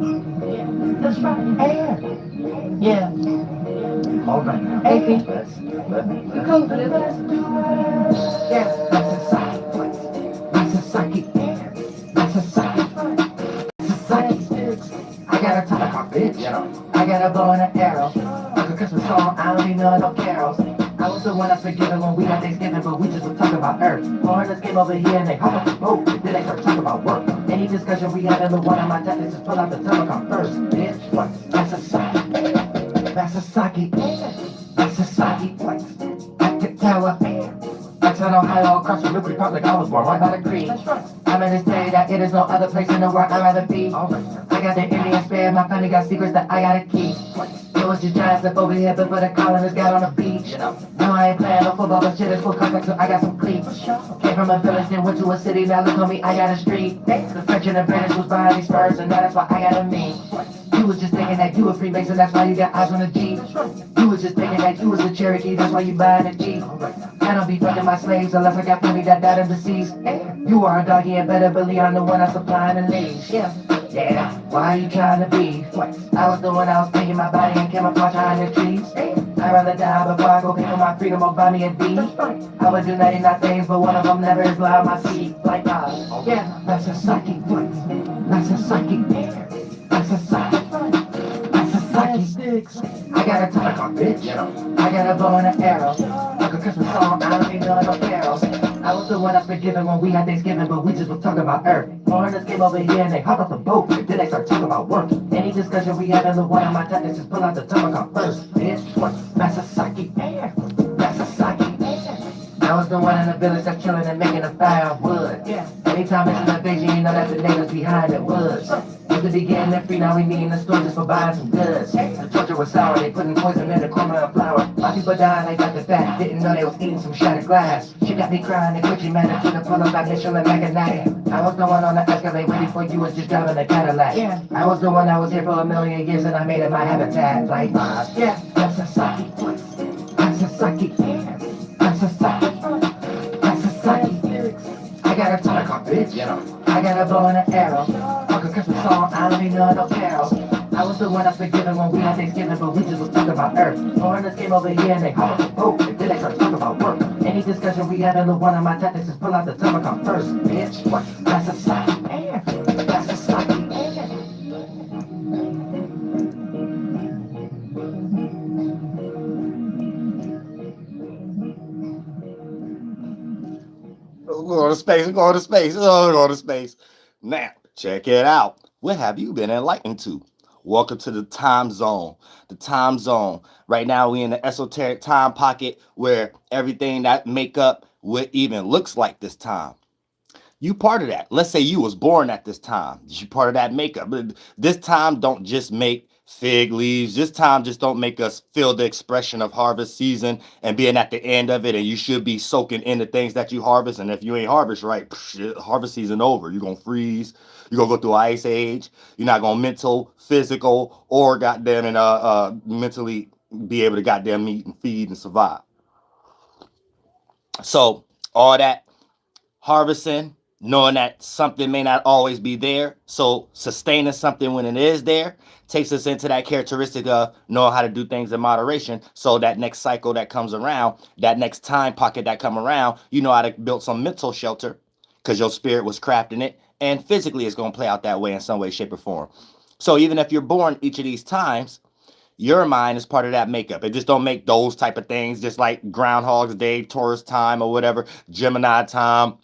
That's right. Air. Yeah. All right now. AP. You come for the best. Yeah. That's a psychic. That's a psychic. That's a psychic. I got a ton of bitch. I got a bow and an arrow. Like a Christmas song, I don't need none no carols. I was the one that's forgiven when we had Thanksgiving, but we just was talking about Earth. Foreigners came over here and they hop up the boat. Then they start talking about work. Any discussion we had in the one of my tactics is pull out the telecom first. Bitch, what? That's a socket. That's a socket. That's a socket. Maketewah. Exxon, Ohio, across the Liberty Republic, I was born right by the creek. I'm in this day that it is no other place in the world I'd rather be. I got the Indian spirit, my family got secrets that I gotta keep. It was just giants up over here before the colonists got on the beach. No, I ain't playing no football, but shit is full contact, so I got some cleats. Came from a village, then went to a city, now look on me, I got a street. The French and the British was buying these spurs, and now that's why I got a me. You was just thinking that you a Freemason, that's why you got eyes on the G. You was just thinking that you was a Cherokee, that's why you buying a G. I don't be fucking my slaves unless I got plenty that died in the seas. You are a doggy and better believe I'm the one that's supplying the leaves. Yeah, why are you trying to be? I was the one that was painting my body and camouflage behind the trees. I'd rather die before I go pay for my freedom or buy me a D. I would do 99 things, but one of them never is loud my seat. Like, yeah, that's a psychic. That's a psychic. That's a psychic. That's a psychic. I got a ton of bitch. I got a bow and an arrow. Like a Christmas song, I don't need none no carols. I was the one that's forgiven when we had Thanksgiving, but we just was talking about Earth. Foreigners came over here and they hopped off the boat. Then they start talking about work. Any discussion we have in the one of my tactics is pull out the telecom first. Bitch, what? That's a psychic. That's a psychic. I was the one in the village that's chilling and making a fire of wood. Anytime it's an invasion, you know that the natives behind the woods. At the beginning and free, now we meet in the store just for buying some goods. The torture was sour, they putting poison in the corner of flour. My people died, they got the fat, didn't know they was eating some shattered glass. She got me crying and quickly managed to pull up that Mitchell and Macanat. I was the one on the Escalade waiting for you was just driving a Cadillac. I was the one that was here for a million years and I made it my habitat. Like, that's a psychic. That's a psychic. That's a psychic. That's a psychic. I got a ton of bitch. I got a bow and an arrow. Like a Christmas song, I don't need none no carols. I was the one that's forgiven when we had Thanksgiving, but we just was talking about Earth. Foreigners came over here and they hopped off the boat. Then they start talking about work. Any discussion we have in the one of my tactics is pull out the telecom first. Bitch, what? That's a psychic. That's a psychic. We're going to space. We're going to space. Oh, we're going to space. Now, check it out. What have you been enlightened to? Welcome to the time zone. The time zone. Right now, we in the esoteric time pocket where everything that make up what even looks like this time. You part of that. Let's say you was born at this time. You part of that makeup. But this time don't just make fig leaves. This time just don't make us feel the expression of harvest season and being at the end of it. And you should be soaking in the things that you harvest. And if you ain't harvest right, shit, harvest season over. You're gonna freeze. You're gonna go through an ice age. You're not gonna mental, physical, or goddamn and mentally be able to goddamn eat and feed and survive. So all that harvesting, knowing that something may not always be there. So sustaining something when it is there takes us into that characteristic of knowing how to do things in moderation. So that next cycle that comes around, that next time pocket that come around, you know how to build some mental shelter because your spirit was crafting it. And physically it's going to play out that way in some way, shape, or form. So even if you're born each of these times, your mind is part of that makeup. It just don't make those type of things, just like Groundhog's Day, Taurus time, or whatever, Gemini time,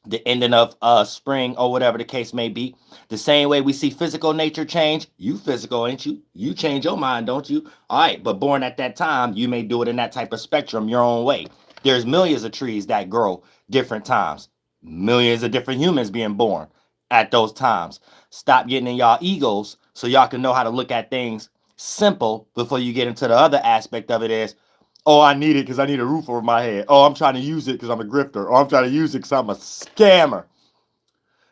the ending of spring, or whatever the case may be. The same way we see physical nature change, you physical, ain't you? You change your mind, don't you? All right, but born at that time, you may do it in that type of spectrum your own way. There's millions of trees that grow different times. Millions of different humans being born at those times. Stop getting in y'all egos so y'all can know how to look at things simple before you get into the other aspect of it is, oh, I need it because I need a roof over my head. Oh, I'm trying to use it because I'm a grifter. Or I'm trying to use it because I'm a scammer.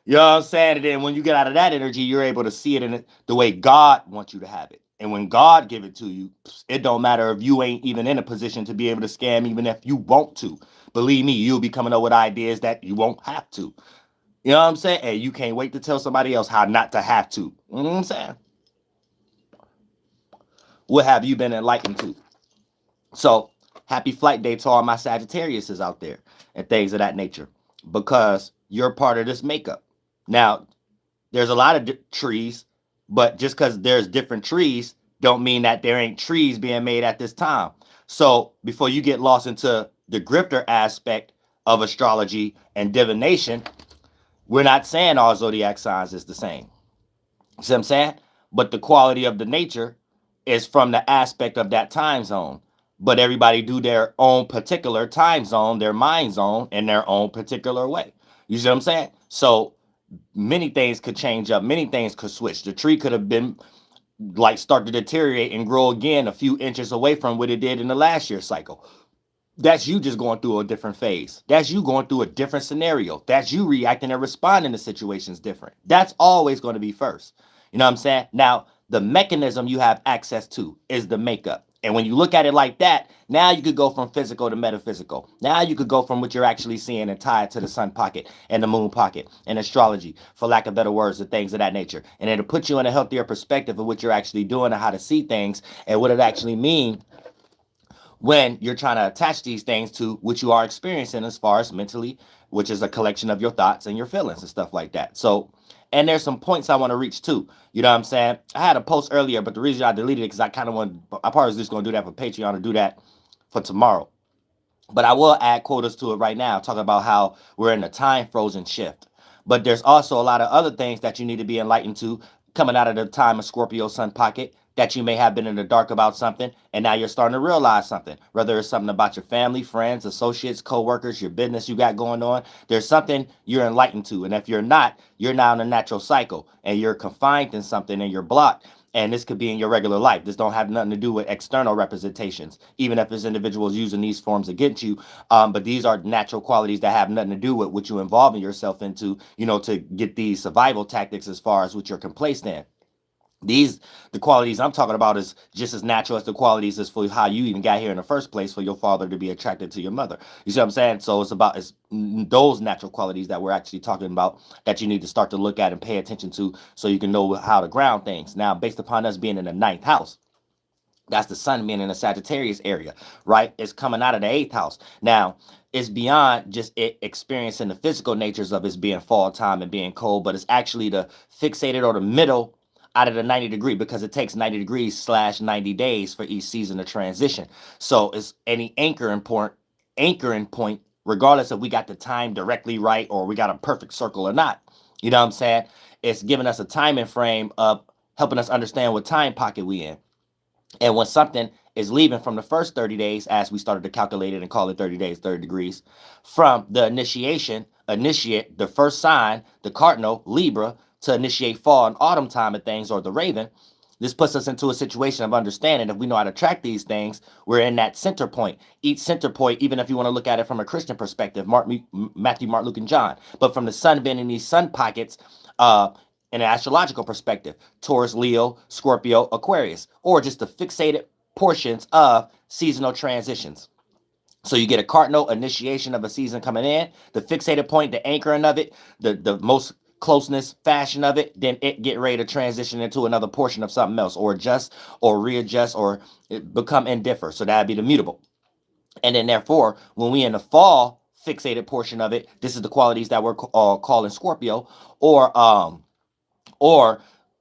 You know what I'm saying? And then when you get out of that energy, you're able to see it in the way God wants you to have it. And when God give it to you, it don't matter if you ain't even in a position to be able to scam, even if you want to. Believe me, you'll be coming up with ideas that you won't have to. You know what I'm saying? And you can't wait to tell somebody else how not to have to. You know what I'm saying? What have you been enlightened to? So happy flight day to all my Sagittarius is out there and things of that nature, because you're part of this makeup. Now, there's a lot of trees, but just because there's different trees don't mean that there ain't trees being made at this time. So before you get lost into the grifter aspect of astrology and divination, we're not saying all zodiac signs is the same. See what I'm saying? But the quality of the nature is from the aspect of that time zone. But everybody do their own particular time zone, their mind zone, in their own particular way. You see what I'm saying? So many things could change up. Many things could switch. The tree could have been like start to deteriorate and grow again a few inches away from what it did in the last year's cycle. That's you just going through a different phase. That's you going through a different scenario. That's you reacting and responding to situations different. That's always going to be first. You know what I'm saying? Now, the mechanism you have access to is the makeup. And when you look at it like that, now you could go from physical to metaphysical. Now you could go from what you're actually seeing and tie it to the sun pocket and the moon pocket and astrology, for lack of better words, and things of that nature. And it'll put you in a healthier perspective of what you're actually doing and how to see things and what it actually means when you're trying to attach these things to what you are experiencing as far as mentally, which is a collection of your thoughts and your feelings and stuff like that. So, and there's some points I want to reach too. You know what I'm saying? I had a post earlier, but the reason I deleted it because I kind of want, I probably was just going to do that for Patreon, to do that for tomorrow. But I will add quotas to it right now, talking about how we're in a time frozen shift. But there's also a lot of other things that you need to be enlightened to coming out of the time of Scorpio sun pocket, that you may have been in the dark about something, and now you're starting to realize something. Whether it's something about your family, friends, associates, co-workers, your business you got going on, there's something you're enlightened to. And if you're not, you're now in a natural cycle, and you're confined in something, and you're blocked. And this could be in your regular life. This don't have nothing to do with external representations, even if it's individuals using these forms against you. But these are natural qualities that have nothing to do with what you involving yourself into, you know, to get these survival tactics as far as what you're complacent in. The qualities I'm talking about is just as natural as the qualities as for how you even got here in the first place, for your father to be attracted to your mother. You see what I'm saying? So it's those natural qualities that we're actually talking about, that you need to start to look at and pay attention to, so you can know how to ground things. Now, based upon us being in the 9th house, that's the sun being in the Sagittarius area, right? It's coming out of the 8th house. Now, it's beyond just it experiencing the physical natures of it being fall time and being cold, but it's actually the fixated or the middle out of the 90 degree, because it takes 90 degrees / 90 days for each season of transition. So it's any anchoring point, regardless if we got the time directly right or we got a perfect circle or not. You know what I'm saying? It's giving us a timing frame of helping us understand what time pocket we in. And when something is leaving from the first 30 days, as we started to calculate it and call it 30 days, 30 degrees, from the initiate, the first sign, the cardinal, Libra, to initiate fall and autumn time of things, or the raven, this puts us into a situation of understanding. If we know how to track these things, we're in that center point. Each center point, even if you want to look at it from a Christian perspective, Matthew, Mark, Luke, and John, but from the sun being in these sun pockets, in an astrological perspective, Taurus, Leo, Scorpio, Aquarius, or just the fixated portions of seasonal transitions. So you get a cardinal initiation of a season coming in, the fixated point, the anchoring of it, the most closeness fashion of it, then it get ready to transition into another portion of something else, or adjust or readjust or become indiffer. So that'd be the mutable. And then therefore, when we in the fall fixated portion of it, this is the qualities that we're calling Scorpio, or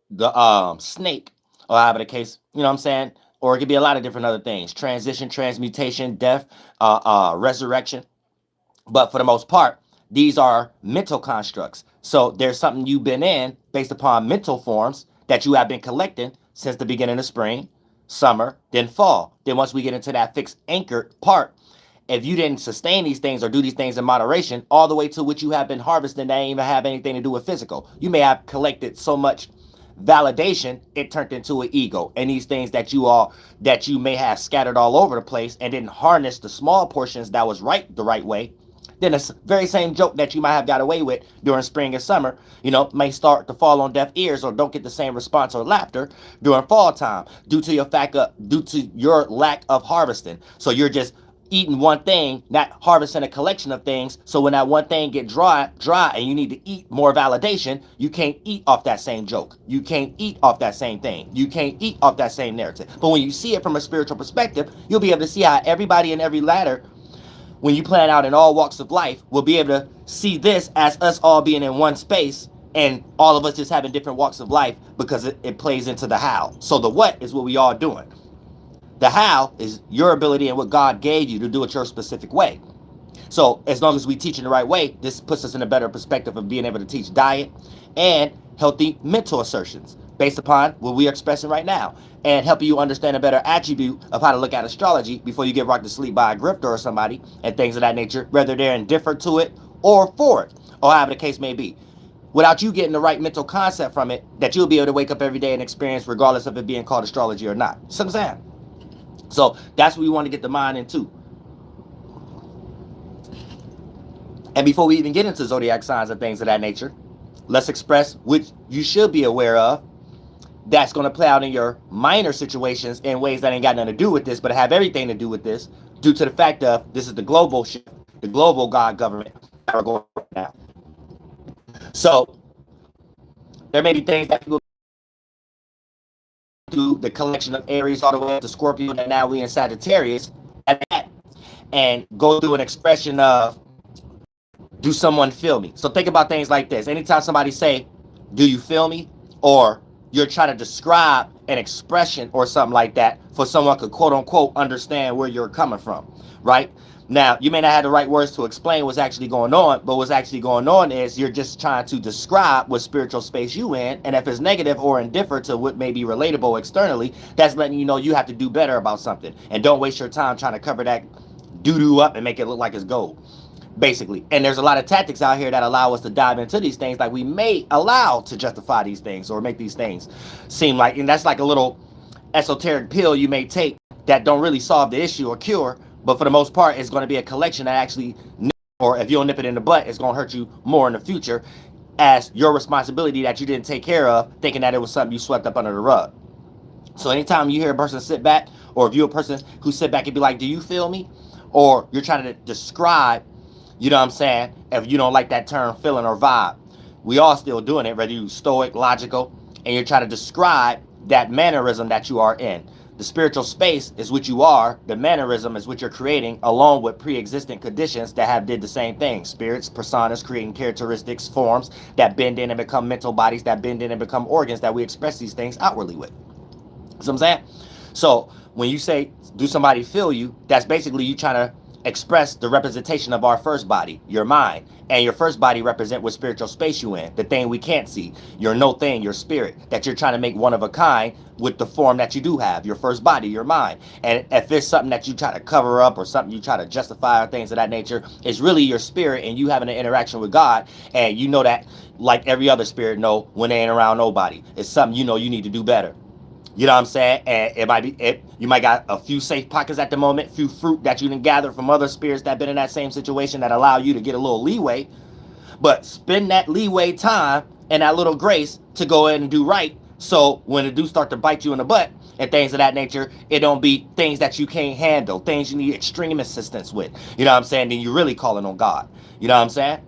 the snake, or however the case, you know what I'm saying? Or it could be a lot of different other things: transition, transmutation, death, resurrection. But for the most part, these are mental constructs. So there's something you've been in based upon mental forms that you have been collecting since the beginning of spring, summer, then fall. Then once we get into that fixed anchored part, if you didn't sustain these things or do these things in moderation, all the way to what you have been harvesting, that ain't even have anything to do with physical. You may have collected so much validation, it turned into an ego. And these things that you may have scattered all over the place and didn't harness the small portions that was the right way, then the very same joke that you might have got away with during spring and summer, may start to fall on deaf ears, or don't get the same response or laughter during fall time due to your lack of harvesting. So you're just eating one thing, not harvesting a collection of things. So when that one thing get dry, and you need to eat more validation, you can't eat off that same joke. You can't eat off that same thing. You can't eat off that same narrative. But when you see it from a spiritual perspective, you'll be able to see how everybody in every ladder, when you plan out in all walks of life, will be able to see this as us all being in one space and all of us just having different walks of life, because it plays into the how. So the what is what we all doing. The how is your ability and what God gave you to do it your specific way. So as long as we teach in the right way, this puts us in a better perspective of being able to teach diet and healthy mental assertions based upon what we are expressing right now, and helping you understand a better attribute of how to look at astrology before you get rocked to sleep by a grifter or somebody and things of that nature, whether they're indifferent to it or for it, or however the case may be. Without you getting the right mental concept from it, that you'll be able to wake up every day and experience, regardless of it being called astrology or not. See what I'm saying? So that's what we want to get the mind into. And before we even get into zodiac signs and things of that nature, let's express which you should be aware of that's going to play out in your minor situations in ways that ain't got nothing to do with this, but have everything to do with this, due to the fact of this is the global shift, the global God government that we're going right now. So there may be things that people do, the collection of Aries all the way up to Scorpio, and now we in Sagittarius, and go through an expression of, do someone feel me? So think about things like this. Anytime somebody say, do you feel me? Or you're trying to describe an expression or something like that for someone to quote unquote understand where you're coming from, right? Now, you may not have the right words to explain what's actually going on, but what's actually going on is you're just trying to describe what spiritual space you in, and if it's negative or indifferent to what may be relatable externally, that's letting you know you have to do better about something. And don't waste your time trying to cover that doo-doo up and make it look like it's gold, basically. And there's a lot of tactics out here that allow us to dive into these things, like we may allow to justify these things or make these things seem like, and that's like a little esoteric pill you may take that don't really solve the issue or cure, but for the most part, it's going to be a collection that actually, or if you don't nip it in the butt, it's going to hurt you more in the future, as your responsibility that you didn't take care of, thinking that it was something you swept up under the rug. So anytime you hear a person sit back, or if you're a person who sit back and be like, do you feel me? Or you're trying to describe, you know what I'm saying, if you don't like that term feeling or vibe, we all still doing it, whether you stoic, logical, and you're trying to describe that mannerism that you are in. The spiritual space is what you are. The mannerism is what you're creating, along with pre-existing conditions that have did the same thing. Spirits, personas, creating characteristics, forms that bend in and become mental bodies, that bend in and become organs that we express these things outwardly with. You know what I'm saying? So when you say, do somebody feel you, that's basically you trying to express the representation of our first body, your mind. And your first body represent what spiritual space you in, the thing we can't see, your no thing, your spirit, that you're trying to make one of a kind with the form that you do have, your first body, your mind. And if it's something that you try to cover up or something you try to justify or things of that nature, it's really your spirit and you having an interaction with God. And you know that, like every other spirit know, when they ain't around nobody, it's something you know you need to do better. You know what I'm saying? And it might be, you might got a few safe pockets at the moment, few fruit that you didn't gather from other spirits that been in that same situation that allow you to get a little leeway. But spend that leeway time and that little grace to go ahead and do right. So when it do start to bite you in the butt and things of that nature, it don't be things that you can't handle, things you need extreme assistance with. You know what I'm saying? Then you're really calling on God. You know what I'm saying?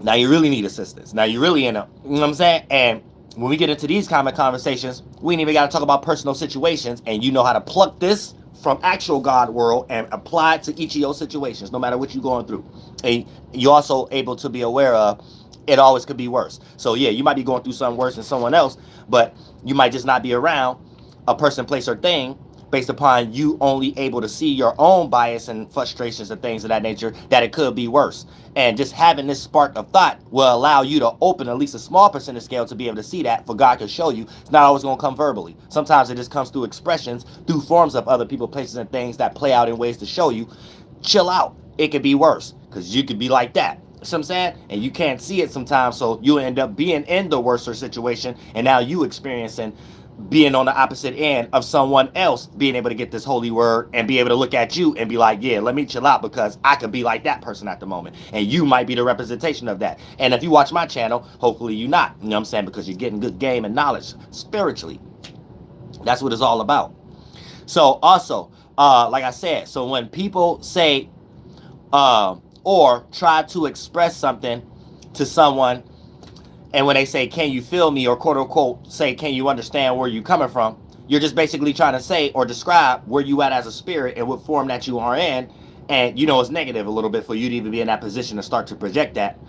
Now you really need assistance. Now you really in a, you know what I'm saying? And when we get into these kind of conversations, we ain't even got to talk about personal situations, and you know how to pluck this from actual God world and apply it to each of your situations, no matter what you're going through. And you're also able to be aware of it always could be worse. So yeah, you might be going through something worse than someone else, but you might just not be around a person, place, or thing based upon you only able to see your own bias and frustrations and things of that nature, that it could be worse. And just having this spark of thought will allow you to open at least a small percentage scale to be able to see that, for God can show you. It's not always going to come verbally. Sometimes it just comes through expressions, through forms of other people, places, and things that play out in ways to show you, chill out. It could be worse, because you could be like that. You know what I'm saying? And you can't see it sometimes, so you end up being in the worser situation, and now you experiencing being on the opposite end of someone else being able to get this holy word and be able to look at you and be like, yeah, let me chill out, because I could be like that person at the moment, and you might be the representation of that. And if you watch my channel, hopefully you not, you know what I'm saying, because you're getting good game and knowledge spiritually. That's what it's all about. So also, like I said, so when people say or try to express something to someone, and when they say, can you feel me, or quote unquote say, can you understand where you coming from, you're just basically trying to say or describe where you at as a spirit and what form that you are in. And you know it's negative a little bit for you to even be in that position to start to project that.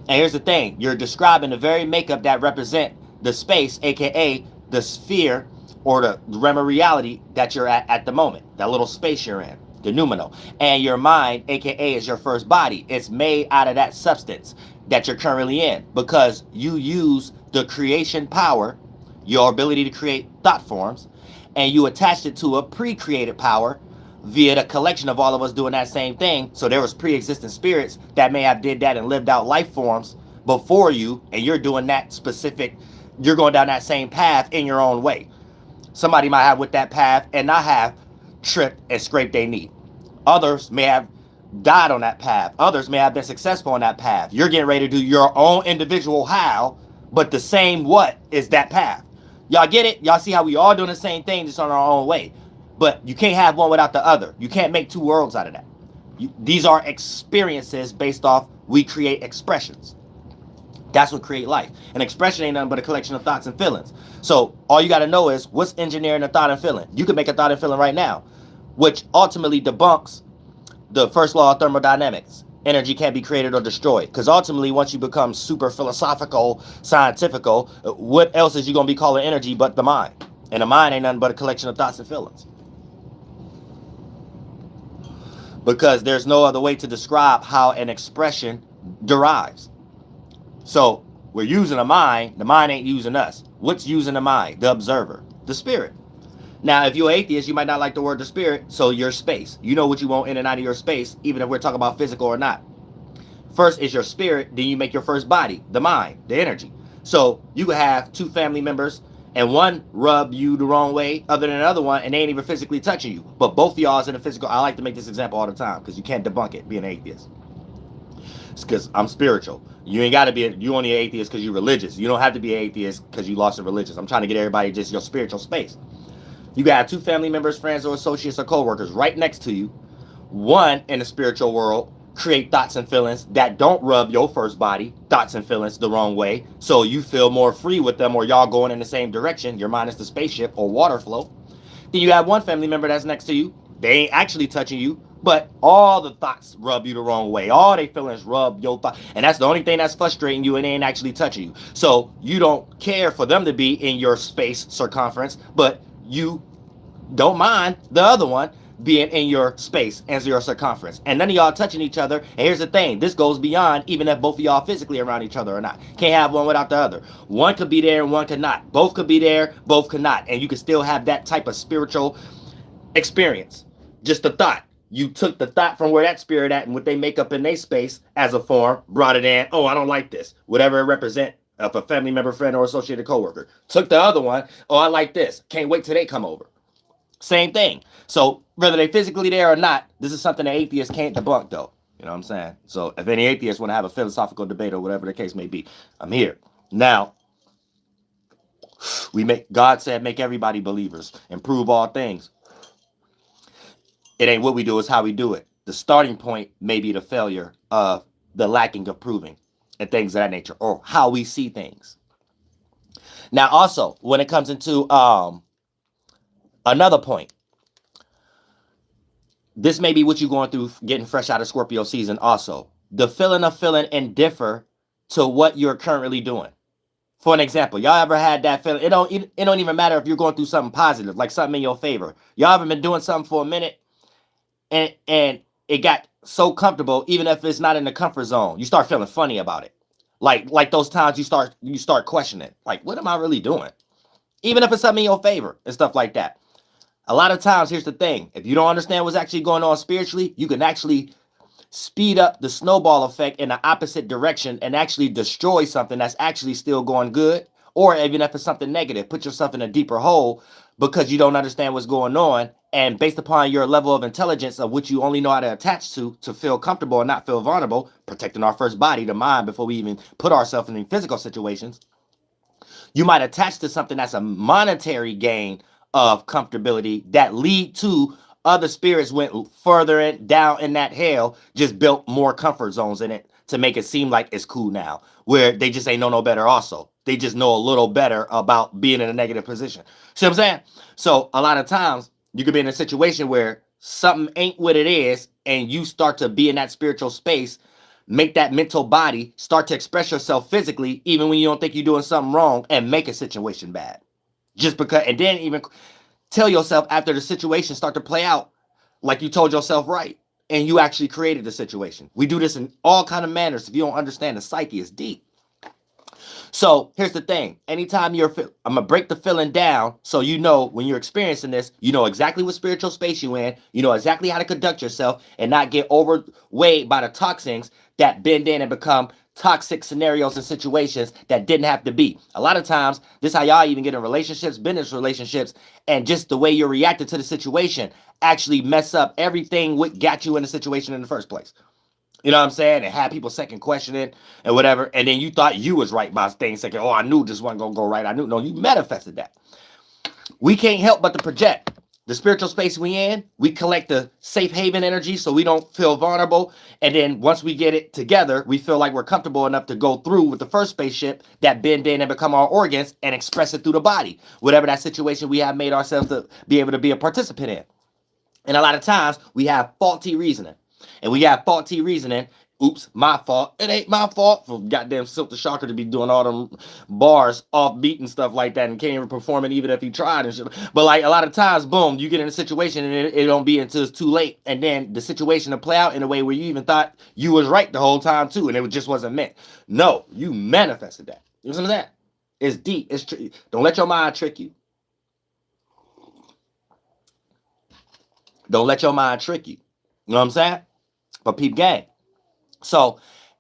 And here's the thing, you're describing the very makeup that represent the space, aka the sphere or the realm of reality that you're at the moment, that little space you're in, the noumenal. And your mind, aka, is your first body. It's made out of that substance that you're currently in, because you use the creation power, your ability to create thought forms, and you attached it to a pre-created power via the collection of all of us doing that same thing. So there was pre-existing spirits that may have did that and lived out life forms before you, and you're doing that specific, you're going down that same path in your own way. Somebody might have with that path and not have tripped and scraped their knee. Others may have died on that path. Others may have been successful on that path. You're getting ready to do your own individual how, but the same what is that path. Y'all get it? Y'all see how we all doing the same thing, just on our own way. But you can't have one without the other. You can't make two worlds out of that. These are experiences based off, we create expressions. That's what create life. An expression ain't nothing but a collection of thoughts and feelings. So all you got to know is what's engineering a thought and feeling. You can make a thought and feeling right now, which ultimately debunks the first law of thermodynamics. Energy can't be created or destroyed. Because ultimately, once you become super philosophical, scientifical, what else is you going to be calling energy but the mind? And the mind ain't nothing but a collection of thoughts and feelings. Because there's no other way to describe how an expression derives. So we're using the mind ain't using us. What's using the mind? The observer, the spirit. Now, if you're atheist, you might not like the word the spirit, so your space. You know what you want in and out of your space, even if we're talking about physical or not. First is your spirit, then you make your first body, the mind, the energy. So you could have two family members, and one rub you the wrong way other than another one, and they ain't even physically touching you. But both of y'all is in a physical. I like to make this example all the time because you can't debunk it being an atheist. It's because I'm spiritual. You ain't got to be, you only an atheist because you're religious. You don't have to be an atheist because you lost your religious. I'm trying to get everybody just your spiritual space. You got two family members, friends, or associates, or co-workers right next to you. One in the spiritual world create thoughts and feelings that don't rub your first body, thoughts and feelings, the wrong way. So you feel more free with them, or y'all going in the same direction. Your mind is the spaceship or water flow. Then you have one family member that's next to you. They ain't actually touching you, but all the thoughts rub you the wrong way. All they feelings rub your thoughts. And that's the only thing that's frustrating you, and they ain't actually touching you. So you don't care for them to be in your space circumference, but you don't mind the other one being in your space as your circumference. And none of y'all touching each other. And here's the thing, this goes beyond even if both of y'all physically around each other or not. Can't have one without the other. One could be there and one could not. Both could be there, both could not. And you can still have that type of spiritual experience. Just a thought. You took the thought from where that spirit at and what they make up in their space as a form, brought it in. Oh, I don't like this. Whatever it represent, of a family member, friend, or associated coworker. Took the other one. Oh, I like this. Can't wait till they come over. Same thing. So whether they physically there or not, this is something that atheists can't debunk, though. You know what I'm saying? So if any atheists want to have a philosophical debate or whatever the case may be, I'm here. Now, God said, make everybody believers and prove all things. It ain't what we do, it's how we do it. The starting point may be the failure of the lacking of proving and things of that nature, or how we see things. Now, also, when it comes into another point, this may be what you're going through getting fresh out of Scorpio season also. The feeling of feeling indifferent to what you're currently doing. For an example, y'all ever had that feeling? It don't even matter if you're going through something positive, like something in your favor. Y'all ever been doing something for a minute and it got so comfortable, even if it's not in the comfort zone, you start feeling funny about it. Like those times you start questioning, like, what am I really doing? Even if it's something in your favor and stuff like that. A lot of times, here's the thing. If you don't understand what's actually going on spiritually, you can actually speed up the snowball effect in the opposite direction and actually destroy something that's actually still going good. Or even if it's something negative, put yourself in a deeper hole because you don't understand what's going on. And based upon your level of intelligence of which you only know how to attach to feel comfortable and not feel vulnerable, protecting our first body, the mind, before we even put ourselves in physical situations, you might attach to something that's a monetary gain of comfortability that lead to other spirits went further in, down in that hell, just built more comfort zones in it to make it seem like it's cool now, where they just ain't know no better also. They just know a little better about being in a negative position. See what I'm saying? So a lot of times you could be in a situation where something ain't what it is, and you start to be in that spiritual space, make that mental body start to express yourself physically, even when you don't think you're doing something wrong, and make a situation bad. Just because, and then even tell yourself after the situation start to play out like you told yourself right, and you actually created the situation. We do this in all kind of manners. If you don't understand, the psyche is deep. So here's the thing. Anytime I'm gonna break the feeling down so you know when you're experiencing this, you know exactly what spiritual space you're in, you know exactly how to conduct yourself and not get overweighed by the toxins that bend in and become toxic scenarios and situations that didn't have to be. A lot of times, this is how y'all even get in relationships, business relationships, and just the way you're reacting to the situation actually mess up everything what got you in the situation in the first place. You know what I'm saying? And have people second questioning and whatever. And then you thought you was right by things thinking, oh, I knew this wasn't going to go right. I knew. No, you manifested that. We can't help but to project. The spiritual space we in, we collect the safe haven energy so we don't feel vulnerable. And then once we get it together, we feel like we're comfortable enough to go through with the first spaceship that bend in and become our organs and express it through the body. Whatever that situation we have made ourselves to be able to be a participant in. And a lot of times we have faulty reasoning. And we got faulty reasoning. Oops, my fault. It ain't my fault for goddamn Silk the Shocker to be doing all them bars off beat and stuff like that and can't even perform it even if he tried and shit. But like a lot of times, boom, you get in a situation and it don't be until it's too late. And then the situation will play out in a way where you even thought you was right the whole time too. And it just wasn't meant. No, you manifested that. You know what I'm saying? It's deep. It's don't let your mind trick you. Don't let your mind trick you. You know what I'm saying? But peep game. So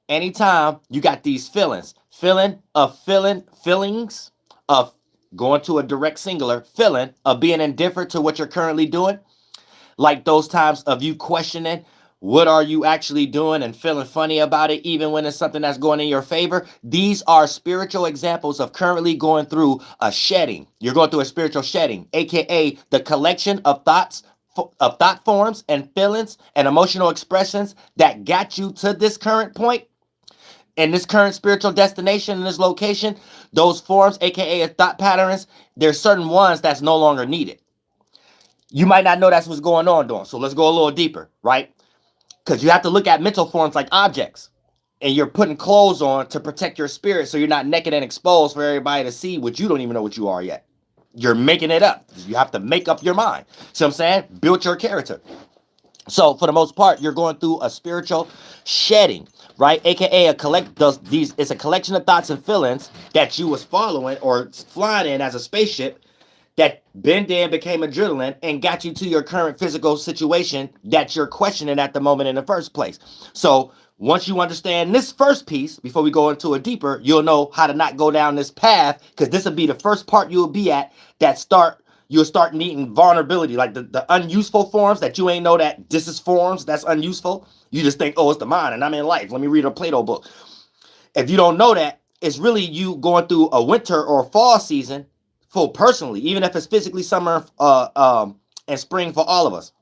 anytime you got these feelings of going to a direct singular feeling of being indifferent to what you're currently doing, like those times of you questioning what are you actually doing and feeling funny about it, even when it's something that's going in your favor. These are spiritual examples of currently going through a shedding. You're going through a spiritual shedding, aka the collection of thought forms and feelings and emotional expressions that got you to this current point and this current spiritual destination in this location. Those forms, aka thought patterns, there's certain ones that's no longer needed. You might not know that's what's going on, Dawn. So let's go a little deeper, right? Because you have to look at mental forms like objects, and you're putting clothes on to protect your spirit so you're not naked and exposed for everybody to see what you don't even know what you are yet. You're making it up. You have to make up your mind. See what I'm saying? Build your character. So for the most part, you're going through a spiritual shedding, right? AKA it's a collection of thoughts and feelings that you was following or flying in as a spaceship that bend in, became adrenaline, and got you to your current physical situation that you're questioning at the moment in the first place. So once you understand this first piece, before we go into it deeper, you'll know how to not go down this path, because this will be the first part you'll be at you'll start needing vulnerability, like the unuseful forms that you ain't know that this is forms that's unuseful. You just think, oh, it's the mind and I'm in life. Let me read a Plato book. If you don't know that, it's really you going through a winter or a fall season for personally, even if it's physically summer and spring for all of us,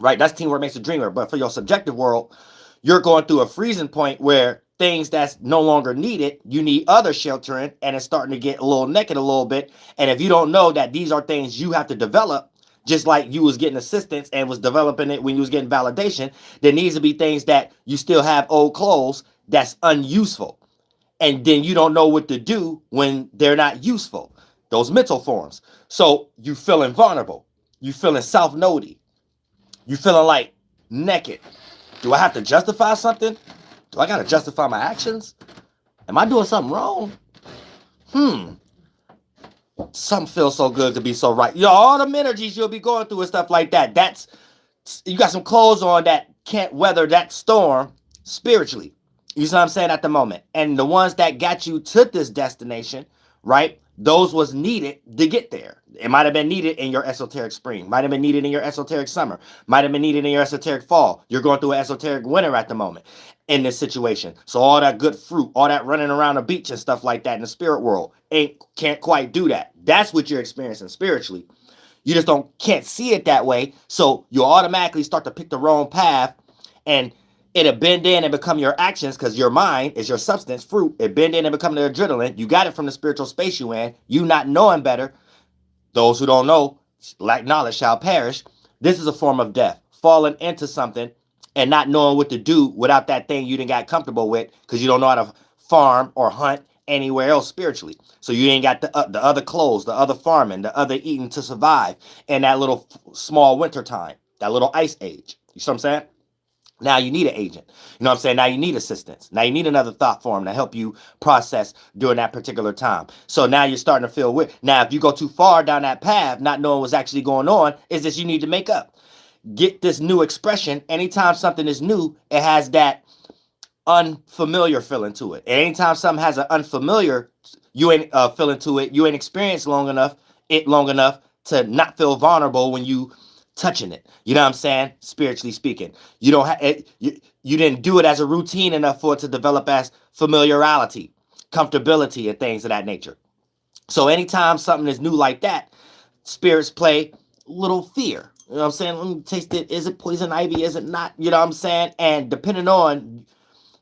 right? That's teamwork makes a dreamer. But for your subjective world, you're going through a freezing point where things that's no longer needed, you need other sheltering, and it's starting to get a little naked a little bit. And if you don't know that these are things you have to develop, just like you was getting assistance and was developing it when you was getting validation, there needs to be things that you still have old clothes that's unuseful. And then you don't know what to do when they're not useful. Those mental forms. So you feeling vulnerable. You feeling self-nody. You feeling like naked. Do I have to justify something? Do I got to justify my actions? Am I doing something wrong? Something feels so good to be so right. All the energies you'll be going through and stuff like that. You got some clothes on that can't weather that storm spiritually. You see what I'm saying at the moment? And the ones that got you to this destination, right? Those was needed to get there. It might have been needed in your esoteric spring. Might have been needed in your esoteric summer. Might have been needed in your esoteric fall. You're going through an esoteric winter at the moment in this situation. So all that good fruit, all that running around the beach and stuff like that in the spirit world can't quite do that. That's what you're experiencing spiritually. You just can't see it that way. So you automatically start to pick the wrong path, and it'll bend in and become your actions, because your mind is your substance, fruit. It bend in and become the adrenaline. You got it from the spiritual space you in. You not knowing better. Those who don't know, lack knowledge, shall perish. This is a form of death. Falling into something and not knowing what to do without that thing you didn't got comfortable with, because you don't know how to farm or hunt anywhere else spiritually. So you ain't got the other clothes, the other farming, the other eating to survive in that little small winter time, that little ice age. You see what I'm saying? Now you need an agent. You know what I'm saying? Now you need assistance. Now you need another thought form to help you process during that particular time. So now you're starting to feel weird. Now, if you go too far down that path, not knowing what's actually going on, is this you need to make up. Get this new expression. Anytime something is new, it has that unfamiliar feeling to it. And anytime something has an unfamiliar you ain't feeling to it, you ain't experienced long enough to not feel vulnerable when you touching it. You know what I'm saying? Spiritually speaking, you don't have it. You didn't do it as a routine enough for it to develop as familiarity, comfortability, and things of that nature. So anytime something is new like that, spirits play little fear. You know what I'm saying? Let me taste it. Is it poison ivy? Is it not? You know what I'm saying? And depending on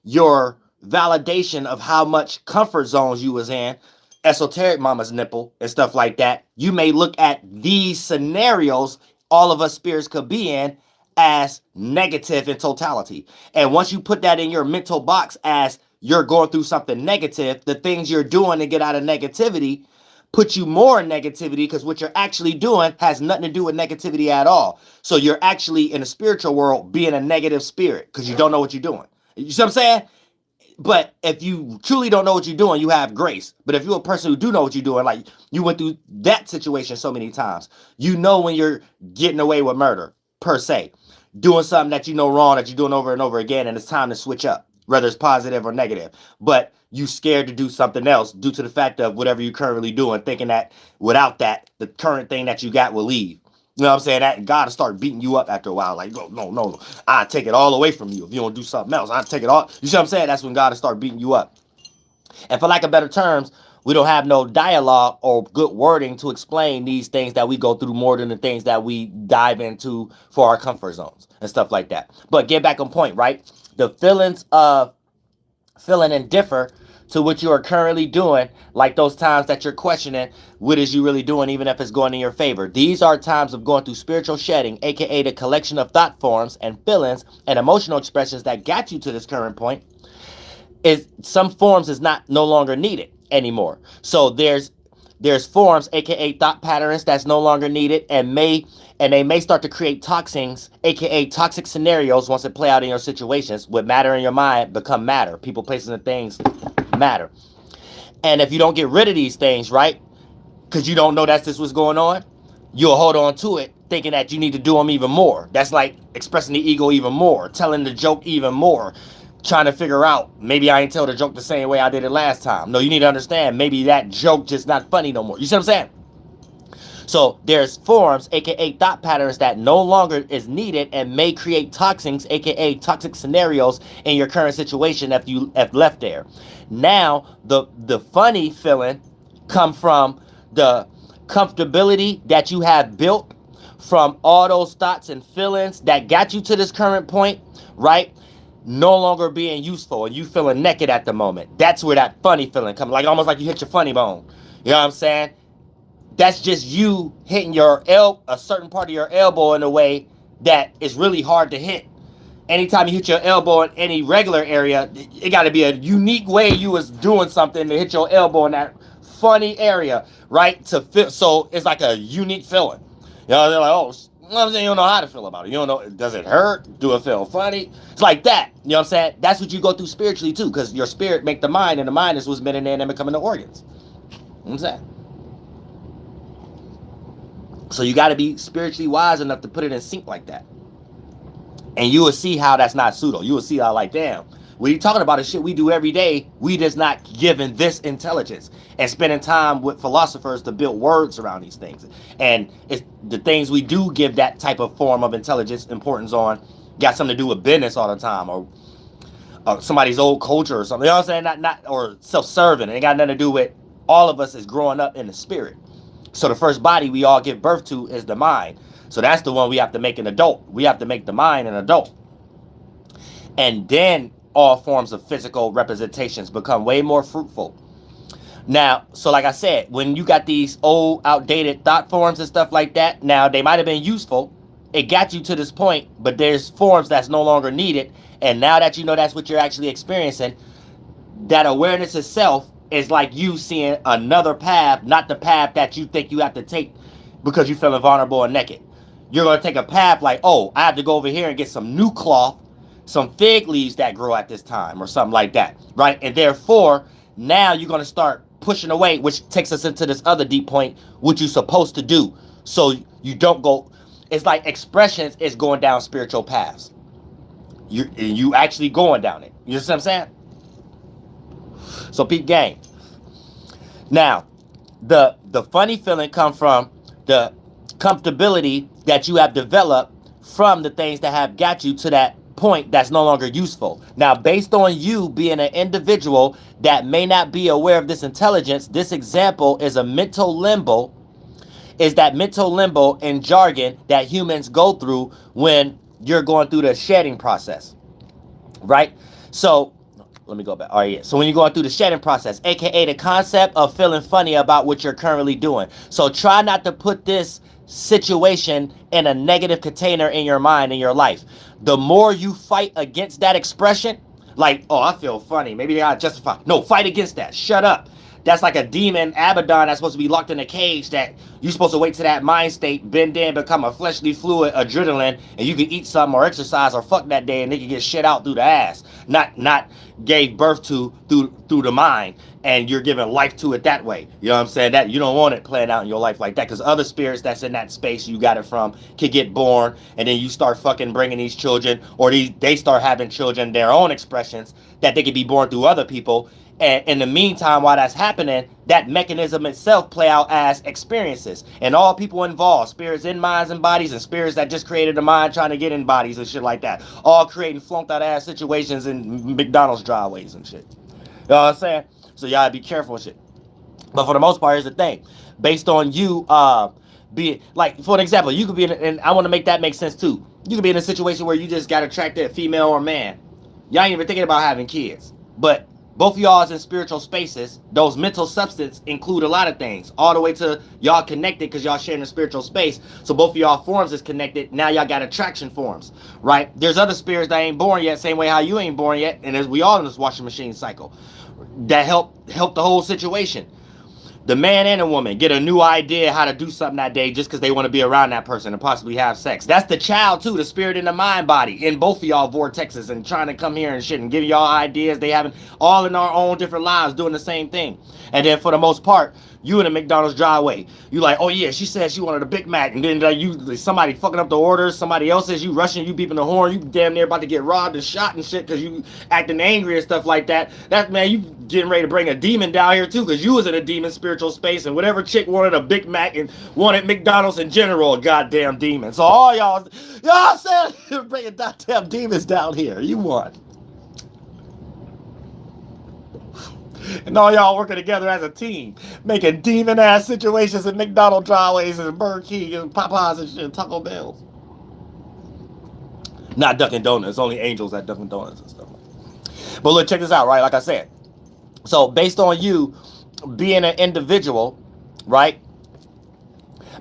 your validation of how much comfort zones you was in, esoteric mama's nipple and stuff like that, you may look at these scenarios all of us spirits could be in as negative in totality. And once you put that in your mental box as you're going through something negative, the things you're doing to get out of negativity put you more in negativity, because what you're actually doing has nothing to do with negativity at all. So you're actually in the spiritual world being a negative spirit because you don't know what you're doing. You see what I'm saying? But if you truly don't know what you're doing, you have grace. But if you're a person who do know what you're doing, like you went through that situation so many times, you know when you're getting away with murder, per se, doing something that you know wrong, that you're doing over and over again, and it's time to switch up, whether it's positive or negative. But you scared to do something else due to the fact of whatever you're currently doing, thinking that without that, the current thing that you got will leave. You know what I'm saying? That God will start beating you up after a while. Like, no. I'll take it all away from you. If you don't do something else, I'll take it all. You see what I'm saying? That's when God will start beating you up. And for lack of better terms, we don't have no dialogue or good wording to explain these things that we go through more than the things that we dive into for our comfort zones and stuff like that. But get back on point, right? The feelings of feeling indifferent to what you are currently doing, like those times that you're questioning what is you really doing, even if it's going in your favor. These are times of going through spiritual shedding, aka the collection of thought forms and feelings and emotional expressions that got you to this current point. Is some forms is no longer needed anymore. So there's forms, aka thought patterns, that's no longer needed, and they may start to create toxins, aka toxic scenarios, once it play out in your situations. With matter in your mind become matter. People, places, and things matter. And if you don't get rid of these things, right, because you don't know that's just what's going on, you'll hold on to it thinking that you need to do them even more. That's like expressing the ego even more, telling the joke even more, trying to figure out, maybe I ain't tell the joke the same way I did it last time. No, you need to understand, maybe that joke just not funny no more. You see what I'm saying? So there's forms, aka thought patterns, that no longer is needed and may create toxins, aka toxic scenarios in your current situation if you have left there. Now the funny feeling come from the comfortability that you have built from all those thoughts and feelings that got you to this current point, right? No longer being useful and you feeling naked at the moment. That's where that funny feeling comes, like almost like you hit your funny bone. You know what I'm saying? That's just you hitting your a certain part of your elbow in a way that is really hard to hit. Anytime you hit your elbow in any regular area, it got to be a unique way you was doing something to hit your elbow in that funny area, right? To feel, so it's like a unique feeling. You know, they're like, oh, you know what I'm saying? You don't know how to feel about it. You don't know, does it hurt? Do it feel funny? It's like that. You know what I'm saying? That's what you go through spiritually too, because your spirit make the mind, and the mind is what's been in there and then becoming the organs. You know what I'm saying? So you got to be spiritually wise enough to put it in sync like that. And you will see how that's not pseudo. You will see how, like, damn, what you talking about is shit we do every day. We just not given this intelligence and spending time with philosophers to build words around these things. And it's the things we do give that type of form of intelligence importance on got something to do with business all the time, or somebody's old culture or something. You know what I'm saying? Not or self-serving. It ain't got nothing to do with all of us is growing up in the spirit. So the first body we all give birth to is the mind. So that's the one we have to make an adult. We have to make the mind an adult. And then all forms of physical representations become way more fruitful. Now, so like I said, when you got these old, outdated thought forms and stuff like that, now they might have been useful. It got you to this point, but there's forms that's no longer needed. And now that you know that's what you're actually experiencing, that awareness itself is like you seeing another path, not the path that you think you have to take because you're feeling vulnerable and naked. You're going to take a path like, oh, I have to go over here and get some new cloth, some fig leaves that grow at this time or something like that, right? And therefore, now you're going to start pushing away, which takes us into this other deep point, what you're supposed to do. So you don't go, it's like expressions is going down spiritual paths. You actually going down it. You know what I'm saying? So peep game. Now, the funny feeling comes from the comfortability that you have developed from the things that have got you to that point that's no longer useful. Now, based on you being an individual that may not be aware of this intelligence, this example is a mental limbo, is that mental limbo in jargon that humans go through when you're going through the shedding process, right? So let me go back. All right, yeah. So when you're going through the shedding process, aka the concept of feeling funny about what you're currently doing. So try not to put this situation in a negative container in your mind, in your life. The more you fight against that expression, like, oh, I feel funny, maybe I gotta justify. No, fight against that. Shut up. That's like a demon Abaddon that's supposed to be locked in a cage that you're supposed to wait to that mind state, bend in, become a fleshly fluid, adrenaline, and you can eat something or exercise or fuck that day and they can get shit out through the ass. Not gave birth to through the mind, and you're giving life to it that way. You know what I'm saying? That you don't want it playing out in your life like that, because other spirits that's in that space you got it from can get born, and then you start fucking bringing these children, or they start having children, their own expressions that they can be born through other people. And in the meantime, while that's happening, that mechanism itself play out as experiences. And all people involved, spirits in minds and bodies, and spirits that just created a mind trying to get in bodies and shit like that, all creating flunked out ass situations in McDonald's driveways and shit. You know what I'm saying? So y'all be careful and shit. But for the most part, here's the thing. Based on you be like, for an example, you could be in, and I want to make that make sense too. You could be in a situation where you just got attracted, female or man. Y'all ain't even thinking about having kids. But both of y'all is in spiritual spaces. Those mental substance include a lot of things, all the way to y'all connected because y'all sharing a spiritual space. So both of y'all forms is connected. Now y'all got attraction forms, right? There's other spirits that ain't born yet, same way how you ain't born yet, and as we all in this washing machine cycle, that help the whole situation. The man and a woman get a new idea how to do something that day just because they want to be around that person and possibly have sex. That's the child too, the spirit in the mind body in both of y'all vortexes and trying to come here and shit and give y'all ideas. They having all in our own different lives doing the same thing. And then for the most part, you in a McDonald's driveway, you like, oh yeah, she said she wanted a Big Mac, and then you somebody fucking up the orders, somebody else says you rushing, you beeping the horn, you damn near about to get robbed and shot and shit because you acting angry and stuff like that. That man, you getting ready to bring a demon down here too because you was in a demon spiritual space, and whatever chick wanted a Big Mac and wanted McDonald's in general, a goddamn demon. So all y'all said bringing goddamn demons down here. You won. And all y'all working together as a team, making demon-ass situations in McDonald's driveways and Burger King and Popeyes and shit, and Taco Bell. Not Dunkin' Donuts, only angels at Dunkin' Donuts and stuff. But look, check this out, right? Like I said. So based on you being an individual, right?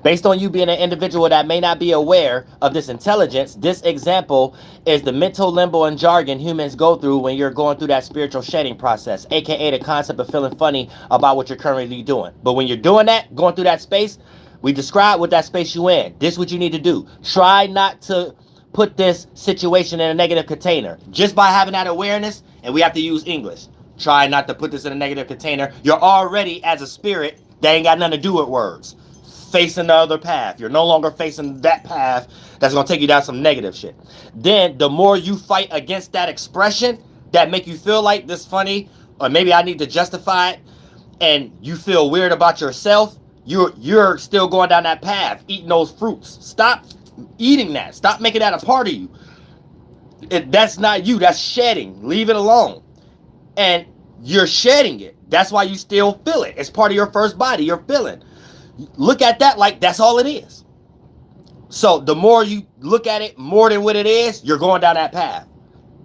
Based on you being an individual that may not be aware of this intelligence, this example is the mental limbo and jargon humans go through when you're going through that spiritual shedding process, aka the concept of feeling funny about what you're currently doing. But when you're doing that, going through that space, we describe what that space you in. This is what you need to do. Try not to put this situation in a negative container. Just by having that awareness, and we have to use English. Try not to put this in a negative container. You're already, as a spirit, that ain't got nothing to do with words, facing the other path. You're no longer facing that path that's going to take you down some negative shit. Then the more you fight against that expression that make you feel like this funny, or maybe I need to justify it, and you feel weird about yourself, you're still going down that path, eating those fruits. Stop eating that. Stop making that a part of you. That's not you. That's shedding. Leave it alone. And you're shedding it. That's why you still feel it. It's part of your first body. You're feeling. Look at that like that's all it is. So the more you look at it more than what it is, you're going down that path.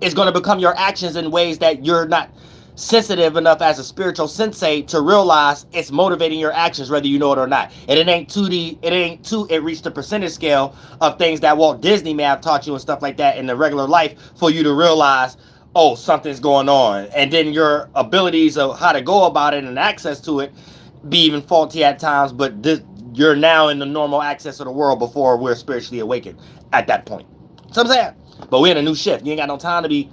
It's going to become your actions in ways that you're not sensitive enough as a spiritual sensei to realize it's motivating your actions whether you know it or not. And it reached the percentage scale of things that Walt Disney may have taught you and stuff like that in the regular life for you to realize, oh, something's going on. And then your abilities of how to go about it and access to it be even faulty at times, but you're now in the normal access of the world before we're spiritually awakened at that point. So I'm saying, but we're in a new shift. You ain't got no time to be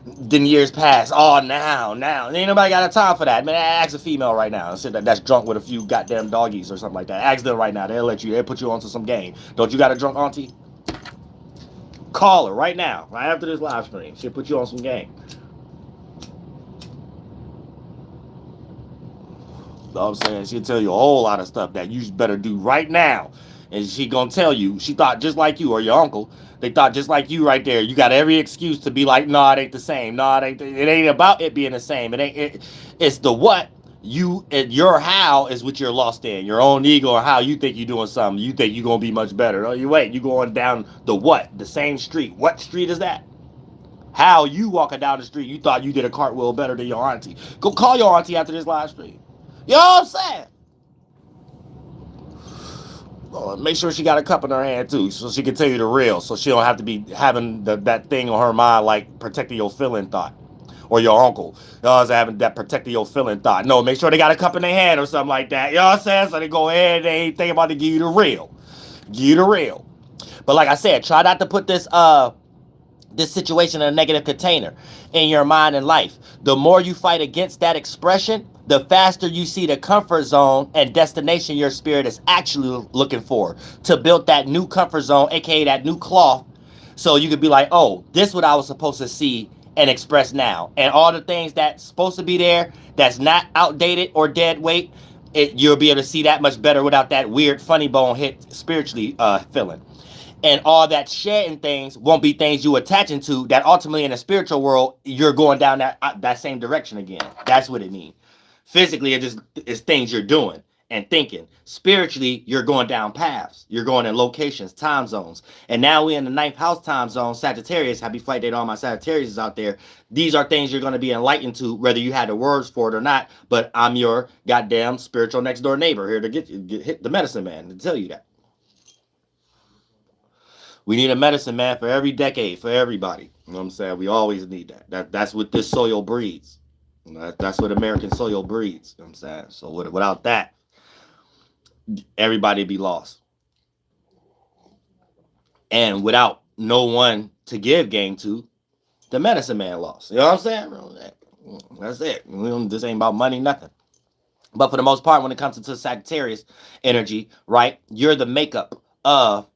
then years pass. Oh, now. Ain't nobody got a time for that. Man, ask a female right now. That's drunk with a few goddamn doggies or something like that. Ask them right now. They'll put you onto some game. Don't you got a drunk auntie? Call her right now, right after this live stream. She'll put you on some game. You know what I'm saying? She'll tell you a whole lot of stuff that you better do right now. And she gonna tell you, she thought just like you or your uncle. They thought just like you right there. You got every excuse to be like, no, it ain't the same. No, it ain't about it being the same. It's the what. Your how is what you're lost in. Your own ego or how you think you're doing something. You think you're gonna be much better. No, you ain't. You going down the what? The same street. What street is that? How you walking down the street, you thought you did a cartwheel better than your auntie. Go call your auntie after this live stream. You know what I'm saying? Make sure she got a cup in her hand too, so she can tell you the real, so she don't have to be having that thing on her mind like protecting your feeling thought, or your uncle, having that protecting your feeling thought. No, make sure they got a cup in their hand or something like that. You know what I'm saying? So they go ahead and they ain't thinking about to give you the real, But like I said, try not to put this situation in a negative container in your mind and life. The more you fight against that expression, the faster you see the comfort zone and destination your spirit is actually looking for to build that new comfort zone, aka that new cloth, so you could be like, oh, this is what I was supposed to see and express now. And all the things that's supposed to be there that's not outdated or dead weight, you'll be able to see that much better without that weird funny bone hit spiritually feeling. And all that shedding things won't be things you attaching to that ultimately in the spiritual world, you're going down that same direction again. That's what it means. Physically, it's things you're doing and thinking. Spiritually, you're going down paths. You're going in locations, time zones. And now we're in the 9th house time zone, Sagittarius. Happy flight day to all my Sagittarius out there. These are things you're going to be enlightened to, whether you had the words for it or not. But I'm your goddamn spiritual next door neighbor here to hit the medicine man to tell you that. We need a medicine man for every decade, for everybody. You know what I'm saying? We always need that. That's what this soil breeds. That's what American soil breeds. You know what I'm saying? So without that, everybody be lost. And without no one to give game to, the medicine man lost. You know what I'm saying? That's it. This ain't about money, nothing. But for the most part, when it comes to Sagittarius energy, right, you're the makeup of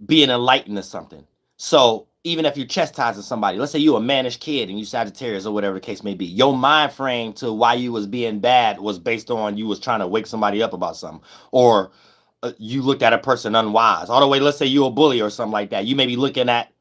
being enlightened to something. So even if you're chastising somebody, let's say you're a mannish kid and you Sagittarius or whatever the case may be, your mind frame to why you was being bad was based on you was trying to wake somebody up about something, or you looked at a person unwise. All the way, let's say you're a bully or something like that. You may be looking at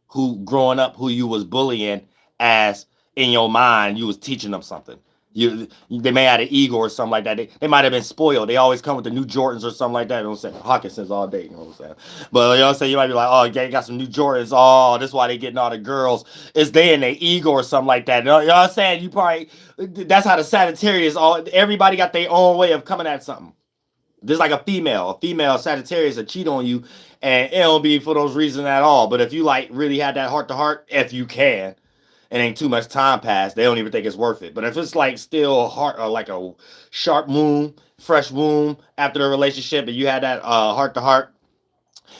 growing up who you was bullying as in your mind you was teaching them something. They may have an ego or something like that. They might have been spoiled. They always come with the new Jordans or something like that. You know what I'm saying? Hawkinson's all day. You know what I'm saying? But you know what I'm saying? You might be like, oh, they got some new Jordans. Oh, this is why they getting all the girls. It's they in their ego or something like that. You know what I'm saying? You probably, that's how the Sagittarius, everybody got their own way of coming at something. There's like a female Sagittarius that cheat on you, and it don't be for those reasons at all. But if you like really had that heart to heart, if you can, and ain't too much time passed, they don't even think it's worth it. But if it's like still heart or like a sharp wound, fresh wound after the relationship, and you had that heart to heart,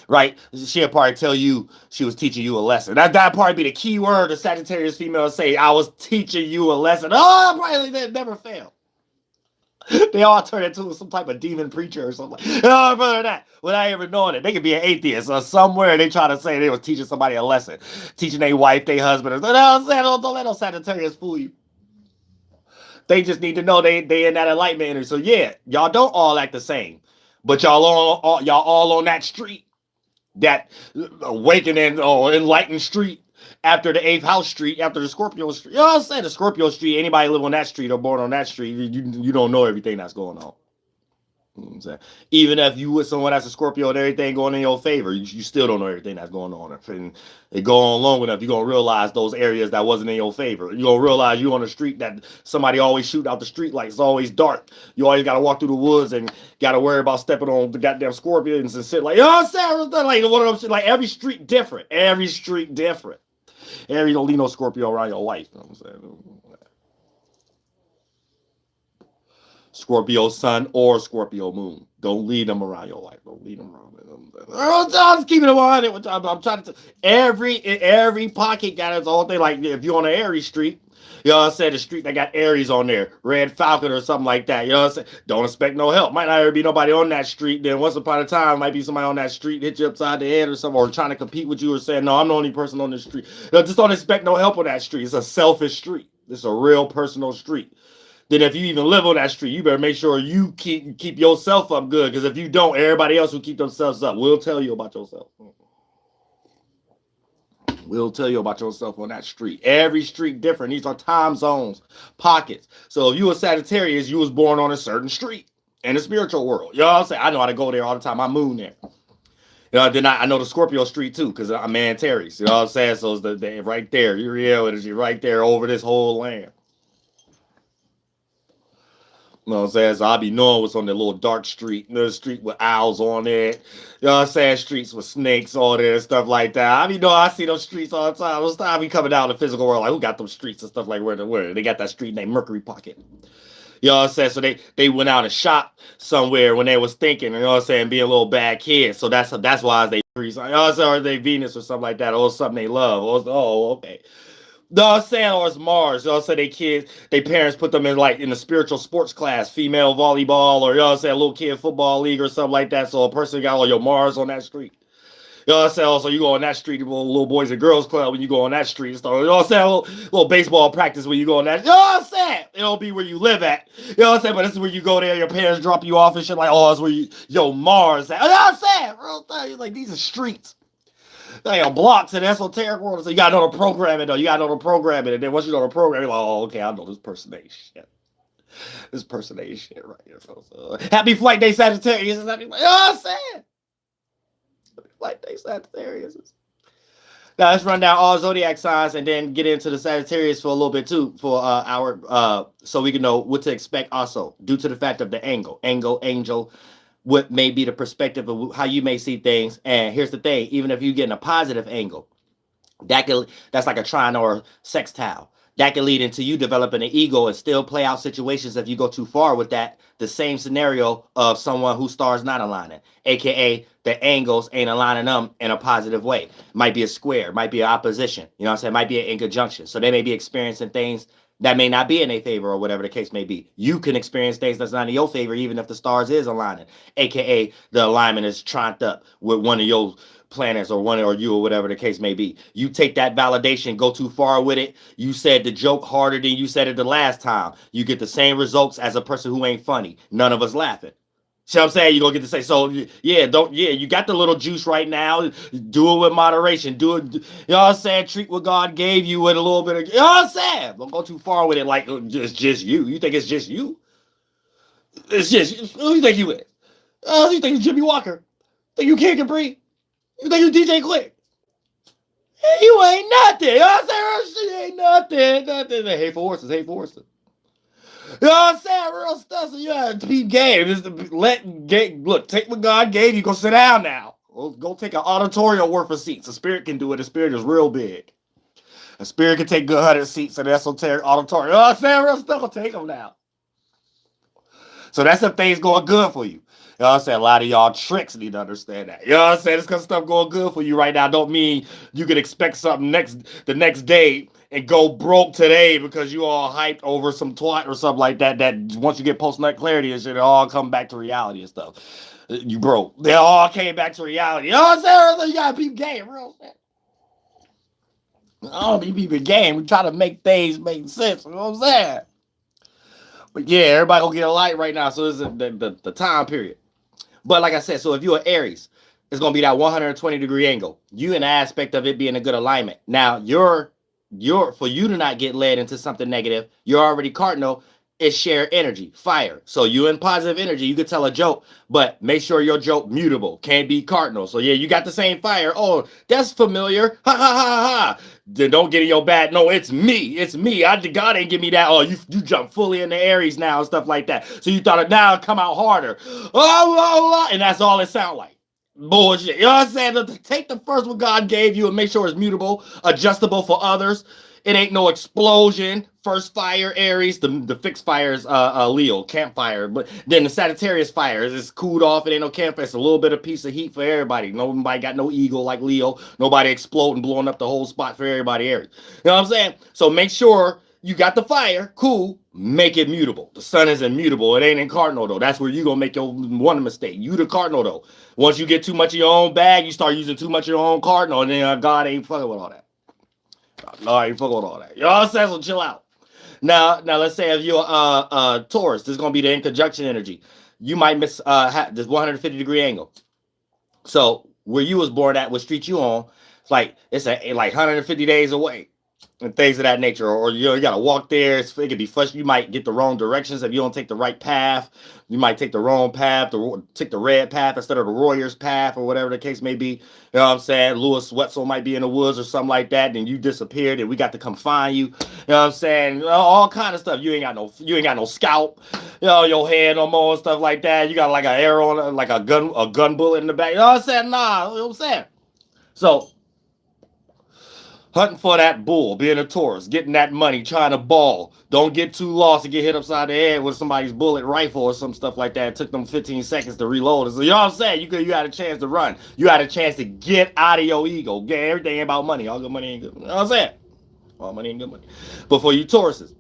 right? She'll probably tell you she was teaching you a lesson. That'd probably be the key word the Sagittarius female say. I was teaching you a lesson. Oh, probably that never failed. They all turn into some type of demon preacher or something. Oh, brother, that without ever knowing it, they could be an atheist or somewhere. They try to say they were teaching somebody a lesson, teaching their wife, their husband. Don't let those Sagittarius fool you. They just need to know they in that enlightenment energy. So yeah, y'all don't all act the same, but y'all all on that street, that awakening or enlightened street. After the 8th house street, after the Scorpio street. You know what I'm saying? The Scorpio street, anybody live on that street or born on that street, you don't know everything that's going on. You know what I'm saying? Even if you with someone that's a Scorpio and everything going in your favor, you still don't know everything that's going on. And it go on long enough, you're going to realize those areas that wasn't in your favor. You're going to realize you on the street that somebody always shoot out the street like it's always dark. You always got to walk through the woods and got to worry about stepping on the goddamn scorpions and shit. Like, you know what I'm saying? Like one of them shit, like every street different. Every street different. You don't leave no Scorpio around your wife. You know what I'm saying? Scorpio sun or Scorpio moon. Don't lead them around your life. Don't lead them around. I'm just keeping them on it. I'm trying to. Every pocket got its own thing. Like if you're on an Aries street, you know what I'm saying? The street that got Aries on there, Red Falcon or something like that. You know what I'm saying? Don't expect no help. Might not ever be nobody on that street. Then once upon a time, might be somebody on that street hit you upside the head or something, or trying to compete with you or saying, no, I'm the only person on this street. Just don't expect no help on that street. It's a selfish street. It's a real personal street. Then if you even live on that street, you better make sure you keep yourself up good. Because if you don't, everybody else will keep themselves up. We'll tell you about yourself. We'll tell you about yourself on that street. Every street different. These are time zones, pockets. So if you a Sagittarius, you was born on a certain street in the spiritual world. You know what I'm saying? I know how to go there all the time. I moon there. You know, then I know the Scorpio street too, because I'm Antares. You know what I'm saying? So it's the right there. You're real energy right there over this whole land. You know what I'm saying? So I'll be knowing what's on the little dark street. You know, the street with owls on it. You know what I'm saying? Streets with snakes on it and stuff like that. I mean, I see those streets all the time. I be coming out in the physical world like, who got those streets and stuff like where they got that street named Mercury Pocket. You know what I'm saying? So they went out and shop somewhere when they was thinking, you know what I'm saying, being a little bad kids. So that's why they, you know what I'm saying, or they Venus or something like that, or something they love. Oh, okay. No, I'm saying, or it's Mars. You know what I'm saying? Their parents put them in the spiritual sports class, female volleyball, or you know what I'm saying, little kid football league or something like that. So a person got all your Mars on that street. You know what I'm saying? Also, you go on that street, little boys and girls club when you go on that street. So, you know what I'm saying? Little baseball practice when you go on that. You know what I'm saying? It'll be where you live at. You know what I'm saying? But this is where you go there, your parents drop you off and shit like, oh, that's where Mars at. You know what I'm saying? Real thing. Like, these are streets. They are blocks in the esoteric world. So you gotta know the programming though. You gotta know the programming. And then once you know the programming, you're like, oh, okay, I know this person ain't shit. This person ain't shit right here. So, happy flight day, Sagittarius. You know what I'm saying? Happy flight day, Sagittarius. Now let's run down all zodiac signs and then get into the Sagittarius for a little bit too, for so we can know what to expect also, due to the fact of the angel, what may be the perspective of how you may see things. And here's the thing, even if you're getting a positive angle, that's like a trine or a sextile. That can lead into you developing an ego and still play out situations if you go too far with that. The same scenario of someone whose stars not aligning, aka the angles ain't aligning them in a positive way. Might be a square, might be an opposition. You know what I'm saying? Might be an inconjunction. So they may be experiencing things that may not be in their favor or whatever the case may be. You can experience things that's not in your favor even if the stars is aligning, aka the alignment is trined up with one of your planets or one or you or whatever the case may be. You take that validation, go too far with it. You said the joke harder than you said it the last time. You get the same results as a person who ain't funny. None of us laughing. See what I'm saying? You're going to get to say, so you got the little juice right now. Do it with moderation. Do it, you know what I'm saying? Treat what God gave you with a little bit of, you know what I'm saying? Don't go too far with it like it's just you. You think it's just you? It's just, who you think you is? You think you Jimmy Walker? Think you Kid Capri? You think you DJ Quick? You ain't nothing. You know what I'm saying? She ain't nothing. Hate for horses. You know what I'm saying? Real stuff. So you have to be game. Look, take what God gave you. Go sit down now. Go take an auditorium worth of seats. A spirit can do it. The spirit is real big. A spirit can take good 100 seats in the esoteric auditorium. You know what I'm saying? Real stuff will take them now. So that's if things going good for you. You know what I'm saying? A lot of y'all tricks need to understand that. You know what I'm saying? It's because stuff going good for you right now. Don't mean you can expect something the next day and go broke today because you all hyped over some twat or something like that. That once you get post-nut clarity and shit, it all come back to reality and stuff. You broke. They all came back to reality. You know what I'm saying? So you gotta be game, real shit. I don't be peeping game. We try to make things make sense. You know what I'm saying? But yeah, everybody gonna get a light right now. So this is the time period. But like I said, so if you're an Aries, it's going to be that 120-degree angle. You in the aspect of it being a good alignment. Now, for you to not get led into something negative, you're already cardinal. is shared energy, fire. So you in positive energy, you could tell a joke, but make sure your joke mutable, can't be cardinal. So yeah, you got the same fire. Oh, that's familiar. Ha ha ha ha. Then don't get in your bad. No, it's me. It's me. God ain't give me that. Oh, you jump fully into Aries now and stuff like that. So you thought it now come out harder. Oh, and that's all it sound like. Bullshit. You know what I'm saying? Take the first one God gave you and make sure it's mutable, adjustable for others. It ain't no explosion. First fire, Aries. The fixed fire is Leo, campfire. But then the Sagittarius fire is cooled off. It ain't no campfire. It's a little bit of piece of heat for everybody. Nobody got no ego like Leo. Nobody exploding, blowing up the whole spot for everybody, Aries. You know what I'm saying? So make sure you got the fire. Cool. Make it mutable. The sun is immutable. It ain't in cardinal, though. That's where you going to make your one mistake. You the cardinal, though. Once you get too much of your own bag, you start using too much of your own cardinal, and then God ain't fucking with all that. No, I ain't fucking with all that. You know what I'm saying? So chill out. Now let's say if you're Taurus, this is gonna be the in conjunction energy. You might miss this 150-degree angle. So where you was born at, what street you on, it's like 150 days away. And things of that nature, or you gotta walk there. It could be frustrating. You might get the wrong directions if you don't take the right path. You might take the wrong path, take the red path instead of the warrior's path, or whatever the case may be. You know what I'm saying? Lewis Wetzel might be in the woods or something like that, and you disappeared, and we got to come find you. You know what I'm saying? All kind of stuff. You ain't got no scalp, your head no more and stuff like that. You got like an arrow, like a gun bullet in the back. You know what I'm saying? Nah, you know what I'm saying? So hunting for that bull, being a Taurus, getting that money, trying to ball. Don't get too lost and get hit upside the head with somebody's bullet rifle or some stuff like that. It took them 15 seconds to reload. So you know what I'm saying? You had a chance to run. You had a chance to get out of your ego. Get everything about money. All good money ain't good. You know what I'm saying? All money ain't good money. But for you Tauruses,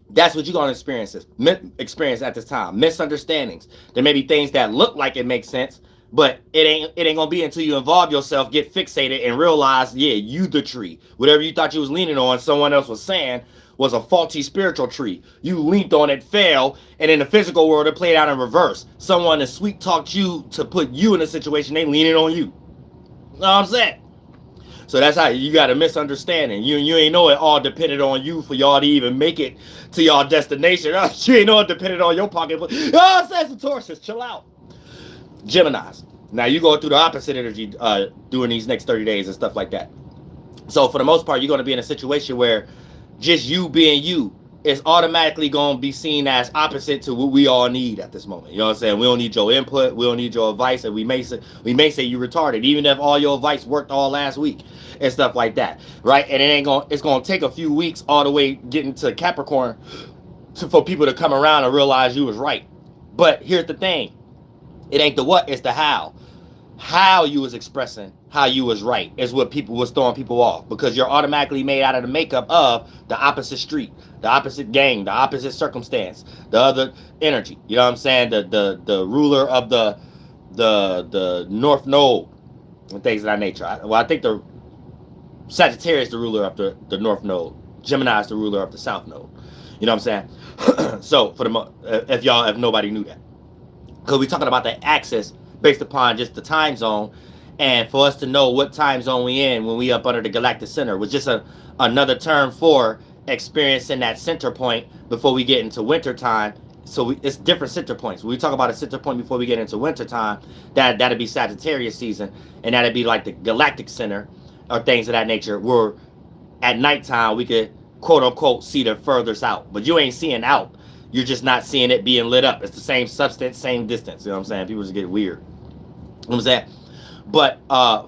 that's what you're going to experience at this time. Misunderstandings. There may be things that look like it makes sense, but it ain't gonna be until you involve yourself, get fixated, and realize, yeah, you the tree. Whatever you thought you was leaning on, someone else was saying, was a faulty spiritual tree. You leaned on it, fell, and in the physical world, it played out in reverse. Someone that sweet talked you to put you in a situation, they leaning on you. You know what I'm saying? So that's how you got a misunderstanding. You ain't know it all depended on you for y'all to even make it to y'all destination. You ain't know it depended on your pocketbook. Oh, it says the Tauruses, chill out. Geminis. Now you go through the opposite energy during these next 30 days and stuff like that. So for the most part, you're going to be in a situation where just you being you is automatically going to be seen as opposite to what we all need at this moment. You know what I'm saying? We don't need your input. We don't need your advice. And we may say you retarded, even if all your advice worked all last week and stuff like that. Right? And it's going to take a few weeks all the way getting to Capricorn for people to come around and realize you was right. But here's the thing. It ain't the what, it's the how. How you was expressing how you was right is what people was throwing people off, because you're automatically made out of the makeup of the opposite street, the opposite gang, the opposite circumstance, the other energy. You know what I'm saying? The ruler of the North Node and things of that nature. I think the Sagittarius is the ruler of the North Node. Gemini is the ruler of the South Node. You know what I'm saying? So if nobody knew that. Because we're talking about the axis based upon just the time zone, and for us to know what time zone we in when we up under the galactic center was just another term for experiencing that center point before we get into winter time. So it's different center points. When we talk about a center point before we get into winter time, that'd be Sagittarius season, and that'd be like the galactic center or things of that nature, where at nighttime we could quote unquote see the furthest out, but you ain't seeing out. You're just not seeing it being lit up. It's the same substance, same distance. You know what I'm saying? People just get weird. You know what I'm saying? But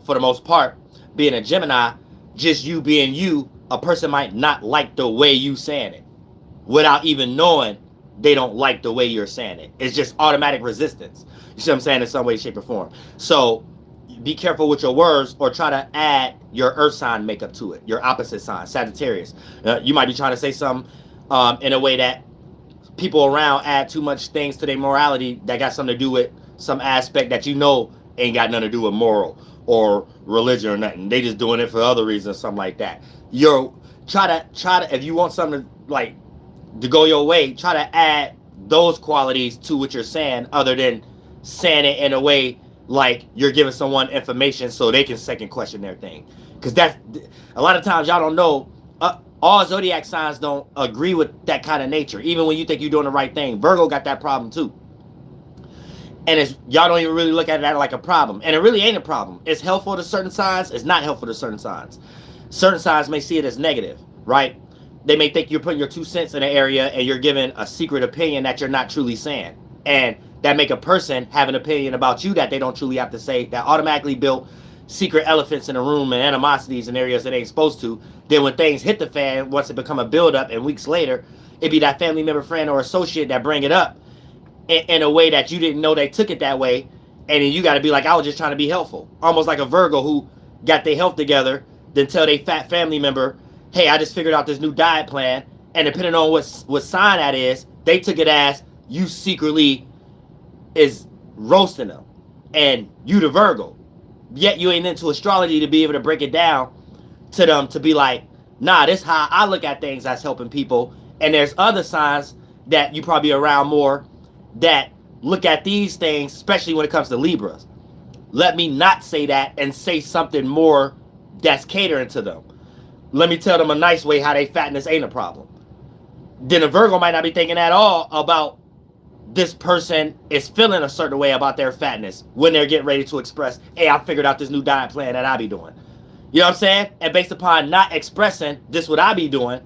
for the most part, being a Gemini, just you being you, a person might not like the way you saying it without even knowing they don't like the way you're saying it. It's just automatic resistance. You see what I'm saying? In some way, shape, or form. So be careful with your words, or try to add your earth sign makeup to it, your opposite sign, Sagittarius. You might be trying to say something in a way that people around add too much things to their morality that got something to do with some aspect that ain't got nothing to do with moral or religion or nothing. They just doing it for other reasons, something like that. Try to if you want something to go your way, try to add those qualities to what you're saying, other than saying it in a way like you're giving someone information so they can second question their thing. Because that's a lot of times y'all don't know. All zodiac signs don't agree with that kind of nature, even when you think you're doing the right thing. Virgo got that problem too. And it's, y'all don't even really look at that like a problem. And it really ain't a problem. It's helpful to certain signs. It's not helpful to certain signs. Certain signs may see it as negative, right? They may think you're putting your 2 cents in an area and you're giving a secret opinion that you're not truly saying. And that make a person have an opinion about you that they don't truly have to say, that automatically built secret elephants in the room and animosities in areas that ain't supposed to. Then when things hit the fan, once it become a buildup and weeks later, it be that family member, friend, or associate that bring it up in a way that you didn't know they took it that way. And then you got to be like, I was just trying to be helpful. Almost like a Virgo who got their health together, then tell their fat family member, hey, I just figured out this new diet plan. And depending on what sign that is, they took it as you secretly is roasting them. And you the Virgo. Yet you ain't into astrology to be able to break it down to them to be like, nah, this how I look at things as helping people. And there's other signs that you probably around more that look at these things, especially when it comes to Libras. Let me not say that and say something more that's catering to them. Let me tell them a nice way how they fatness ain't a problem. Then a Virgo might not be thinking at all about this person is feeling a certain way about their fatness when they're getting ready to express, hey, I figured out this new diet plan that I be doing. You know what I'm saying? And based upon not expressing this what I be doing,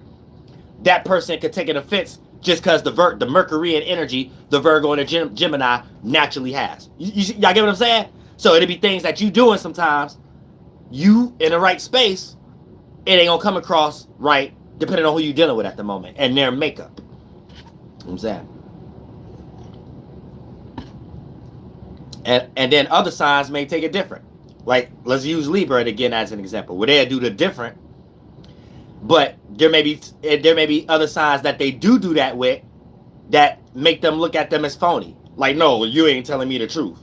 that person could take an offense just because the Mercurian energy, the Virgo and the Gemini naturally has. Y'all get what I'm saying? So it'll be things that you doing sometimes, you in the right space, it ain't gonna come across right depending on who you dealing with at the moment and their makeup. You know what I'm saying? And then other signs may take it different. Like, let's use Libra again as an example, where they'll do the different. But there may be other signs that they do that with that make them look at them as phony. Like, no, you ain't telling me the truth.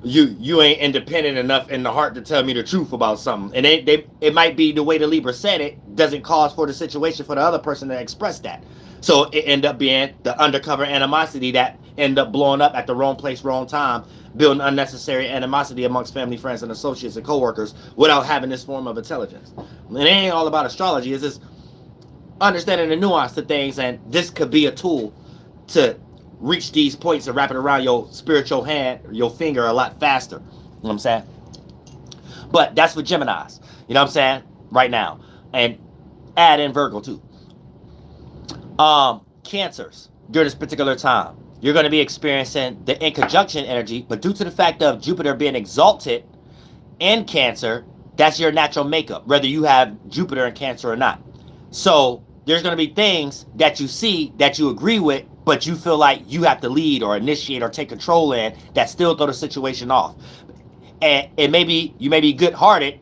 You ain't independent enough in the heart to tell me the truth about something. And it might be the way the Libra said it doesn't cause for the situation for the other person to express that. So it end up being the undercover animosity that end up blowing up at the wrong place, wrong time, building unnecessary animosity amongst family, friends, and associates and coworkers without having this form of intelligence. And it ain't all about astrology. It's just understanding the nuance to things, and this could be a tool to reach these points and wrap it around your spiritual hand, your finger a lot faster. You know what I'm saying? But that's for Geminis. You know what I'm saying? Right now. And add in Virgo too. Cancers during this particular time. You're going to be experiencing the in conjunction energy, but due to the fact of Jupiter being exalted in Cancer, that's your natural makeup, whether you have Jupiter in Cancer or not. So there's going to be things that you see that you agree with, but you feel like you have to lead or initiate or take control in that still throw the situation off. And it may be, you may be good-hearted,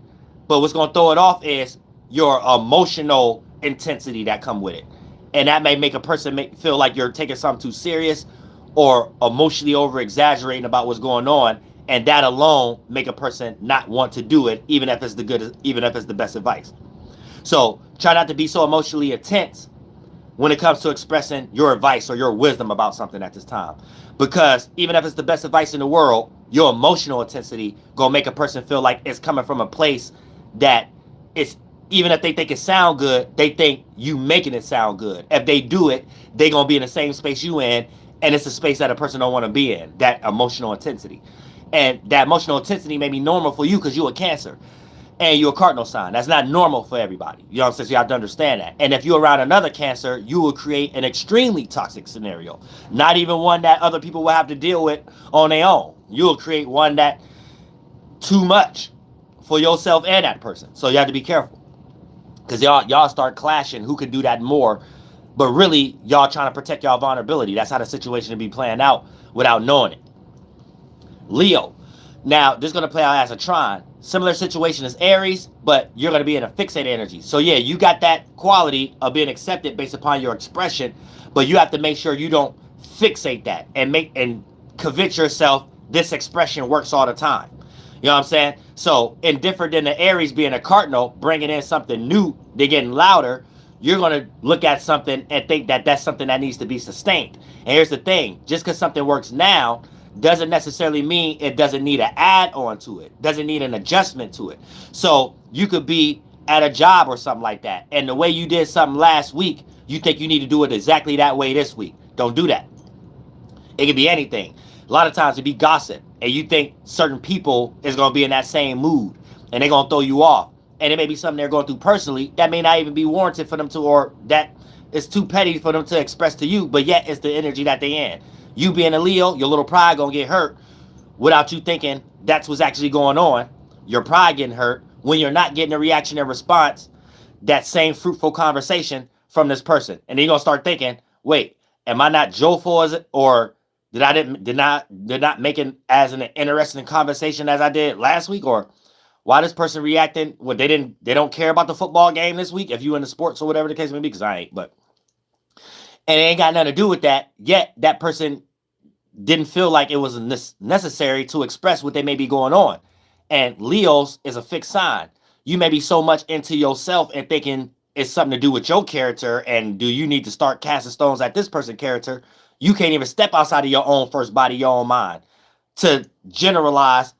but what's going to throw it off is your emotional intensity that come with it. And that may make a person feel like you're taking something too serious or emotionally over-exaggerating about what's going on, and that alone make a person not want to do it, even if it's the best advice. So try not to be so emotionally intense when it comes to expressing your advice or your wisdom about something at this time, because even if it's the best advice in the world, your emotional intensity gonna make a person feel like it's coming from a place that it's, even if they think it sound good, they think you making it sound good. If they do it, they gonna be in the same space you in, and it's a space that a person don't want to be in, that emotional intensity. And that emotional intensity may be normal for you because you're a Cancer and you're a cardinal sign. That's not normal for everybody. You know what I'm saying? So you have to understand that. And if you're around another Cancer, you will create an extremely toxic scenario. Not even one that other people will have to deal with on their own. You'll create one that too much for yourself and that person. So you have to be careful. Because y'all start clashing who can do that more. But really, y'all trying to protect y'all vulnerability. That's how the situation will be playing out without knowing it. Leo. Now, this is going to play out as a trine. Similar situation as Aries, but you're going to be in a fixated energy. So yeah, you got that quality of being accepted based upon your expression, but you have to make sure you don't fixate that and convince yourself this expression works all the time. You know what I'm saying? So, indifferent than the Aries being a cardinal, bringing in something new, they're getting louder, you're going to look at something and think that that's something that needs to be sustained. And here's the thing, just because something works now doesn't necessarily mean it doesn't need an add-on to it, doesn't need an adjustment to it. So you could be at a job or something like that. And the way you did something last week, you think you need to do it exactly that way this week. Don't do that. It could be anything. A lot of times it be gossip, and you think certain people is going to be in that same mood, and they're going to throw you off. And it may be something they're going through personally that may not even be warranted for them to, or that is too petty for them to express to you, but yet it's the energy that they in. You being a Leo, your little pride going to get hurt without you thinking that's what's actually going on. Your pride getting hurt when you're not getting a reaction and response, that same fruitful conversation from this person. And then you're going to start thinking, wait, am I not joyful as it, or did not make it as an interesting conversation as I did last week? Or why this person reacting? Well, they don't care about the football game this week, if you in the sports or whatever the case may be, because I ain't. But and it ain't got nothing to do with that. Yet that person didn't feel like it was necessary to express what they may be going on. And Leo's is a fixed sign. You may be so much into yourself and thinking it's something to do with your character, and do you need to start casting stones at this person's character? You can't even step outside of your own first body, your own mind, to generalize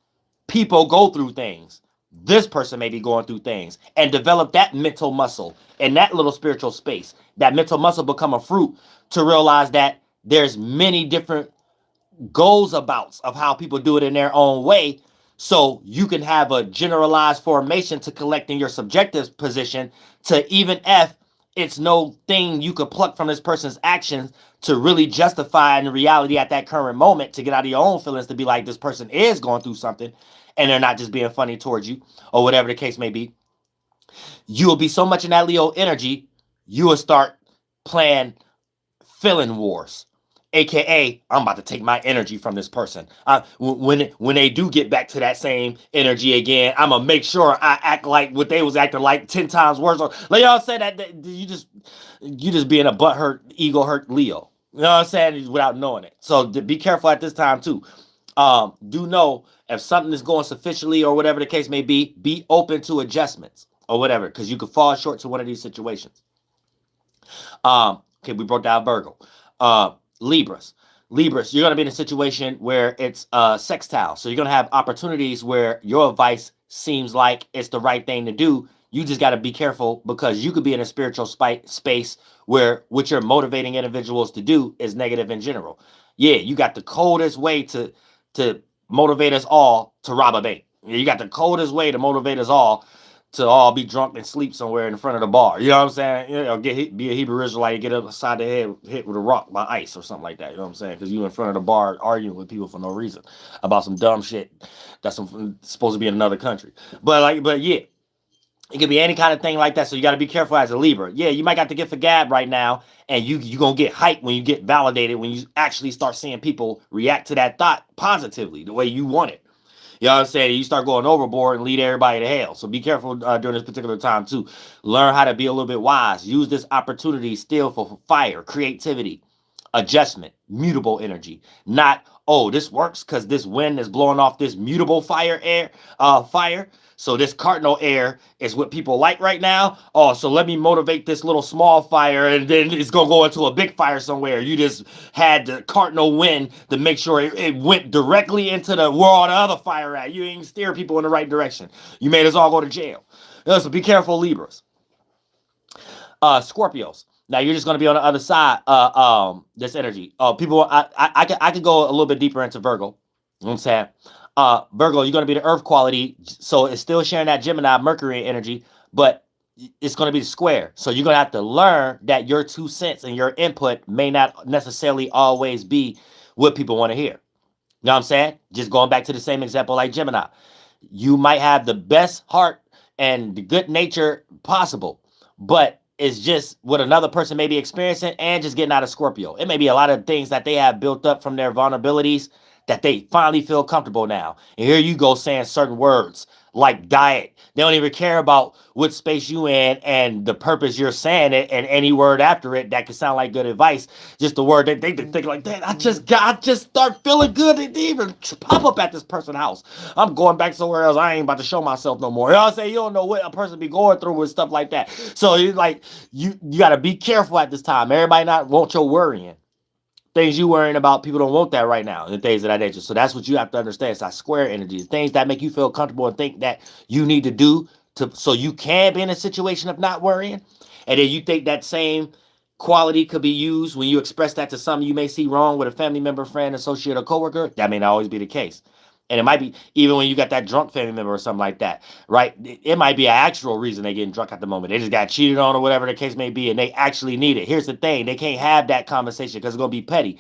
people go through things. This person may be going through things, and develop that mental muscle and that little spiritual space. That mental muscle become a fruit to realize that there's many different goes abouts of how people do it in their own way. So you can have a generalized formation to collecting your subjective position to even if it's no thing you could pluck from this person's actions to really justify in reality at that current moment, to get out of your own feelings, to be like, this person is going through something and they're not just being funny towards you or whatever the case may be. You will be so much in that Leo energy, you will start playing feeling wars. AKA, I'm about to take my energy from this person. When they do get back to that same energy again, I'm gonna make sure I act like what they was acting like 10 times worse. Like y'all said, that you just being a butthurt, ego hurt Leo. You know what I'm saying? Without knowing it. So be careful at this time too. Do know if something is going sufficiently or whatever the case may be open to adjustments or whatever, because you could fall short to one of these situations. Okay, we broke down Virgo. Libras, you're going to be in a situation where it's sextile. So you're going to have opportunities where your advice seems like it's the right thing to do. You just got to be careful, because you could be in a spiritual space where what you're motivating individuals to do is negative in general. Yeah, you got the coldest way to motivate us all to rob a bank. You got the coldest way to motivate us all to all be drunk and sleep somewhere in front of the bar. You know what I'm saying? You know, be a Hebrew Israelite, get upside the head, hit with a rock by ice or something like that. You know what I'm saying? Because you in front of the bar arguing with people for no reason about some dumb shit that's supposed to be in another country. But yeah, it could be any kind of thing like that. So you got to be careful as a Libra. Yeah, you might got the gift of gab right now, and you going to get hyped when you get validated, when you actually start seeing people react to that thought positively, the way you want it. You know what I'm saying? You start going overboard and lead everybody to hell. So be careful during this particular time too. Learn how to be a little bit wise. Use this opportunity still for fire, creativity, adjustment, mutable energy. Not, oh, this works because this wind is blowing off this mutable fire. So this cardinal air is what people like right now. Oh, so let me motivate this little small fire, and then it's going to go into a big fire somewhere. You just had the cardinal wind to make sure it went directly into the where all the other fire at. You ain't steer people in the right direction. You made us all go to jail. So be careful, Libras. Scorpios. Now you're just going to be on the other side. This energy. People. I could go a little bit deeper into Virgo. You know what I'm saying? Virgo, you're going to be the earth quality, so it's still sharing that Gemini, Mercury energy, but it's going to be the square. So you're going to have to learn that your 2 cents and your input may not necessarily always be what people want to hear. You know what I'm saying? Just going back to the same example like Gemini. You might have the best heart and the good nature possible, but it's just what another person may be experiencing and just getting out of Scorpio. It may be a lot of things that they have built up from their vulnerabilities that they finally feel comfortable now. And here you go saying certain words like diet. They don't even care about what space you in and the purpose you're saying it, and any word after it that could sound like good advice. Just the word that they think like, that I just start feeling good. They even pop up at this person's house. I'm going back somewhere else. I ain't about to show myself no more. You know what I'm saying? You don't know what a person be going through with stuff like that. So you like you got to be careful at this time. Everybody not want your worrying. Things you worrying about, people don't want that right now, and things of that nature. So that's what you have to understand. It's that square energy. Things that make you feel comfortable and think that you need to do, so you can be in a situation of not worrying. And then you think that same quality could be used when you express that to something you may see wrong with a family member, friend, associate, or coworker. That may not always be the case. And it might be even when you got that drunk family member or something like that, right? It might be an actual reason they're getting drunk at the moment. They just got cheated on or whatever the case may be, and they actually need it. Here's the thing. They can't have that conversation because it's going to be petty,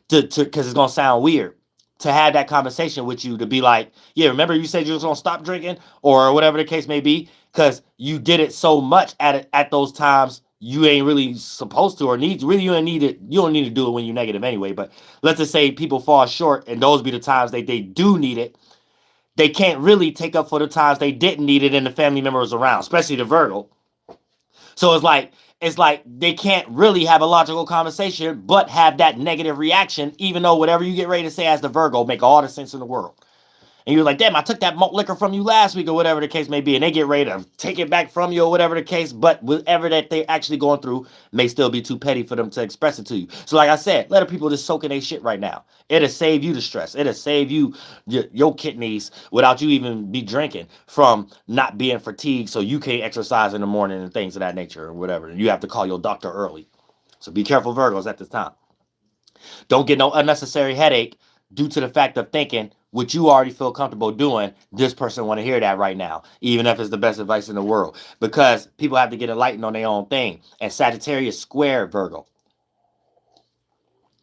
because it's going to sound weird to have that conversation with you, to be like, yeah, remember you said you was going to stop drinking or whatever the case may be, because you did it so much at those times you ain't really supposed to or need to. Really, you don't need it. You don't need to do it when you're negative anyway. But let's just say people fall short, and those be the times they do need it. They can't really take up for the times they didn't need it and the family members around, especially the Virgo. So it's like they can't really have a logical conversation, but have that negative reaction, even though whatever you get ready to say as the Virgo make all the sense in the world. And you're like, damn, I took that malt liquor from you last week or whatever the case may be. And they get ready to take it back from you or whatever the case. But whatever that they're actually going through may still be too petty for them to express it to you. So like I said, let the people just soak in their shit right now. It'll save you the stress. It'll save you your kidneys without you even be drinking from not being fatigued so you can't exercise in the morning and things of that nature or whatever. And you have to call your doctor early. So be careful, Virgos, at this time. Don't get no unnecessary headache due to the fact of thinking what you already feel comfortable doing. This person want to hear that right now, even if it's the best advice in the world, because people have to get enlightened on their own thing. And Sagittarius square Virgo.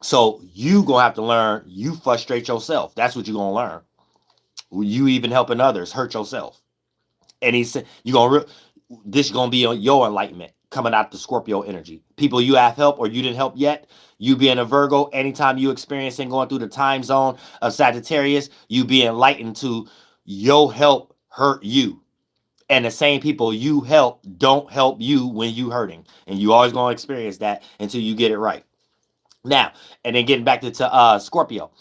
So you gonna have to learn. You frustrate yourself. That's what you're gonna learn. You even helping others hurt yourself. And he said this is gonna be your enlightenment coming out the Scorpio energy. People you have helped or you didn't help yet. You being a Virgo, anytime you experiencing going through the time zone of Sagittarius, you be enlightened to your help hurt you. And the same people you help don't help you when you hurting. And you always going to experience that until you get it right. Now, and then getting back to Scorpio,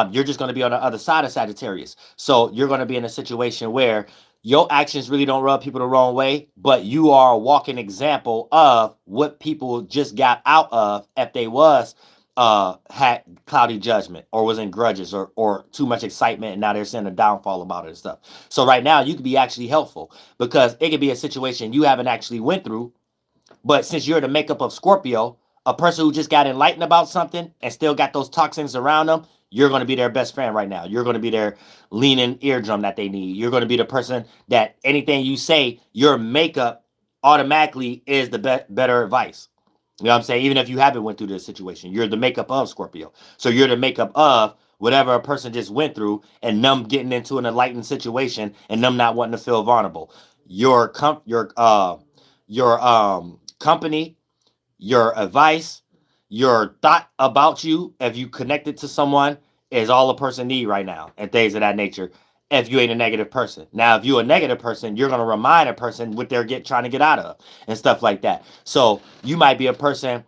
you're just going to be on the other side of Sagittarius. So you're going to be in a situation where your actions really don't rub people the wrong way, but you are a walking example of what people just got out of if they had cloudy judgment or was in grudges or too much excitement, and now they're seeing a downfall about it and stuff. So right now you could be actually helpful, because it could be a situation you haven't actually went through, but since you're the makeup of Scorpio, a person who just got enlightened about something and still got those toxins around them, you're going to be their best friend right now. You're going to be their leaning eardrum that they need. You're going to be the person that anything you say, your makeup automatically is the better advice. You know what I'm saying? Even if you haven't went through this situation, you're the makeup of Scorpio. So you're the makeup of whatever a person just went through, and them getting into an enlightened situation and them not wanting to feel vulnerable. Your company, your advice, your thought about you, if you connected to someone, is all a person need right now, and things of that nature. If you ain't a negative person. Now, if you're a negative person, you're going to remind a person what they're trying to get out of and stuff like that. So you might be a person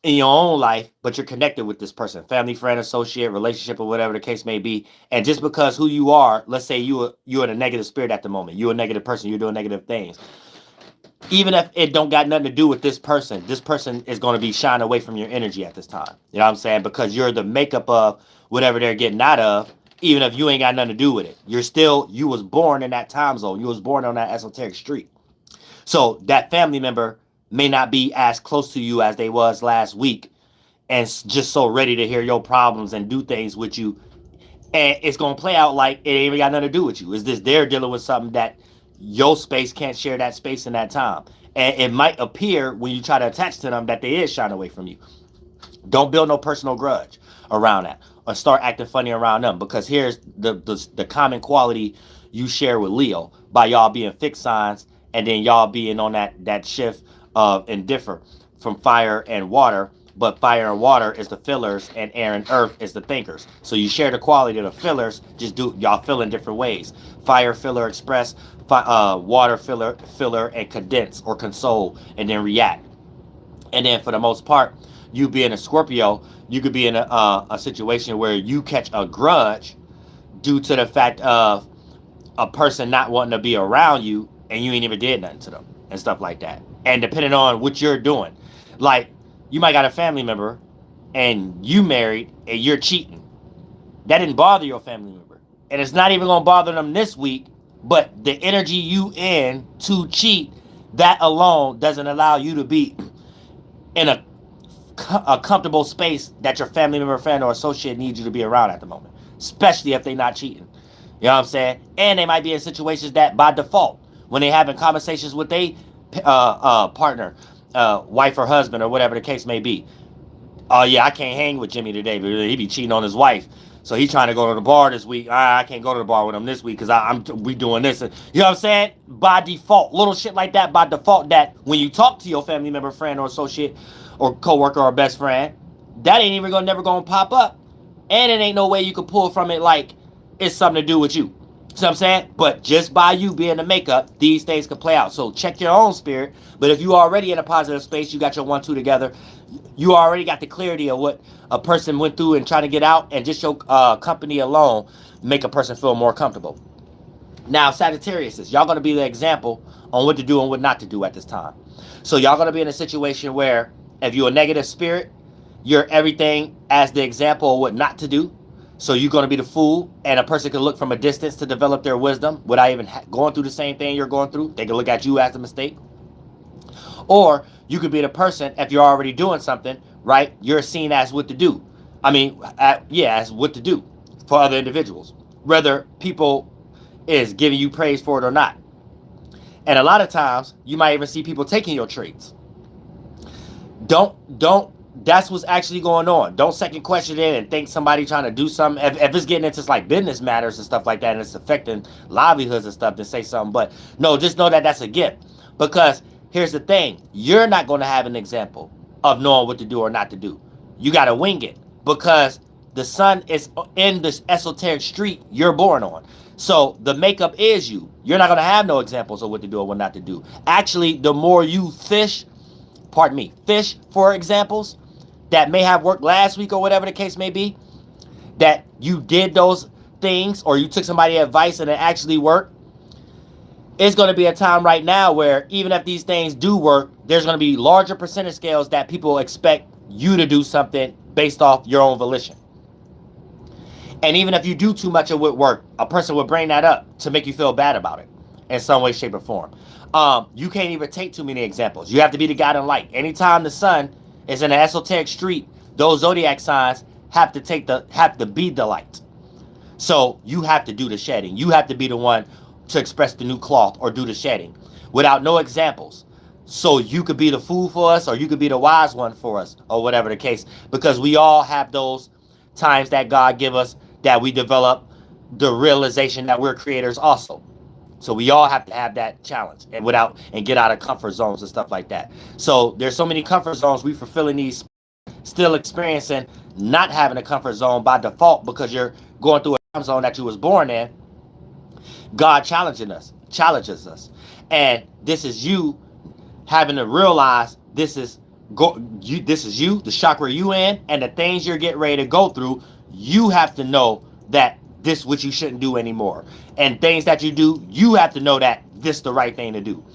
in your own life, but you're connected with this person, family, friend, associate, relationship, or whatever the case may be. And just because who you are, let's say you're in a negative spirit at the moment, you're a negative person, you're doing negative things. Even if it don't got nothing to do with this person is going to be shying away from your energy at this time. You know what I'm saying? Because you're the makeup of whatever they're getting out of, even if you ain't got nothing to do with it. You was born in that time zone. You was born on that esoteric street. So that family member may not be as close to you as they was last week, and just so ready to hear your problems and do things with you. And it's going to play out like it ain't even got nothing to do with you. It's just they're dealing with something that your space can't share that space in that time. And it might appear when you try to attach to them that they is shying away from you. Don't build no personal grudge around that, or start acting funny around them, because here's the common quality you share with Leo by y'all being fixed signs, and then y'all being on that shift of indifferent from fire and water. But fire and water is the fillers, and air and earth is the thinkers. So you share the quality of the fillers, just y'all fill in different ways. Fire, filler, express, water, filler, and condense or console, and then react. And then for the most part, you being a Scorpio, you could be in a situation where you catch a grudge due to the fact of a person not wanting to be around you, and you ain't even did nothing to them and stuff like that. And depending on what you're doing, like you might got a family member and you married and you're cheating. That didn't bother your family member, and it's not even gonna bother them this week but the energy you in to cheat, that alone doesn't allow you to be in a comfortable space that your family member, friend, or associate needs you to be around at the moment, especially if they're not cheating. You know what I'm saying? And they might be in situations that by default, when they're having conversations with a partner, wife or husband or whatever the case may be. Oh yeah, I can't hang with Jimmy today, but he be cheating on his wife. So he's trying to go to the bar this week. I can't go to the bar with him this week because we doing this. You know what I'm saying? By default, little shit like that by default, that when you talk to your family member, friend, or associate, or coworker, or best friend, that ain't even never gonna pop up. And it ain't no way you can pull from it like it's something to do with you. See what I'm saying? But just by you being the makeup, these things can play out. So check your own spirit. But if you already in a positive space, you got your 1-2 together, you already got the clarity of what a person went through and trying to get out, and just your company alone make a person feel more comfortable. Now, Sagittarius, y'all going to be the example on what to do and what not to do at this time. So y'all going to be in a situation where if you're a negative spirit, you're everything as the example of what not to do. So you're going to be the fool, and a person can look from a distance to develop their wisdom without even going through the same thing you're going through. They can look at you as the mistake. Or you could be the person, if you're already doing something, right, you're seen as what to do. As what to do for other individuals, whether people is giving you praise for it or not. And a lot of times, you might even see people taking your traits. That's what's actually going on. Don't second question it and think somebody trying to do something. If it's getting into like business matters and stuff like that, and it's affecting livelihoods and stuff, then say something. But no, just know that that's a gift. Because here's the thing. You're not going to have an example of knowing what to do or not to do. You got to wing it. Because the sun is in this esoteric street you're born on. So the makeup is you. You're not going to have no examples of what to do or what not to do. Actually, the more you fish for examples that may have worked last week or whatever the case may be, that you did those things or you took somebody's advice and it actually worked, it's going to be a time right now where even if these things do work, there's going to be larger percentage scales that people expect you to do something based off your own volition. And even if you do too much of what work, a person will bring that up to make you feel bad about it in some way, shape, or form. You can't even take too many examples. You have to be the guiding light. Anytime the sun is in an esoteric street, those zodiac signs have to be the light. So you have to do the shedding. You have to be the one to express the new cloth or do the shedding without no examples. So you could be the fool for us, or you could be the wise one for us, or whatever the case. Because we all have those times that God give us that we develop the realization that we're creators also. So we all have to have that challenge and get out of comfort zones and stuff like that. So there's so many comfort zones we fulfilling these, still experiencing not having a comfort zone by default because you're going through a time zone that you was born in. God challenges us. And this is you having to realize this is you, the chakra you in, and the things you're getting ready to go through. You have to know that this what you shouldn't do anymore. And things that you do, you have to know that this the right thing to do.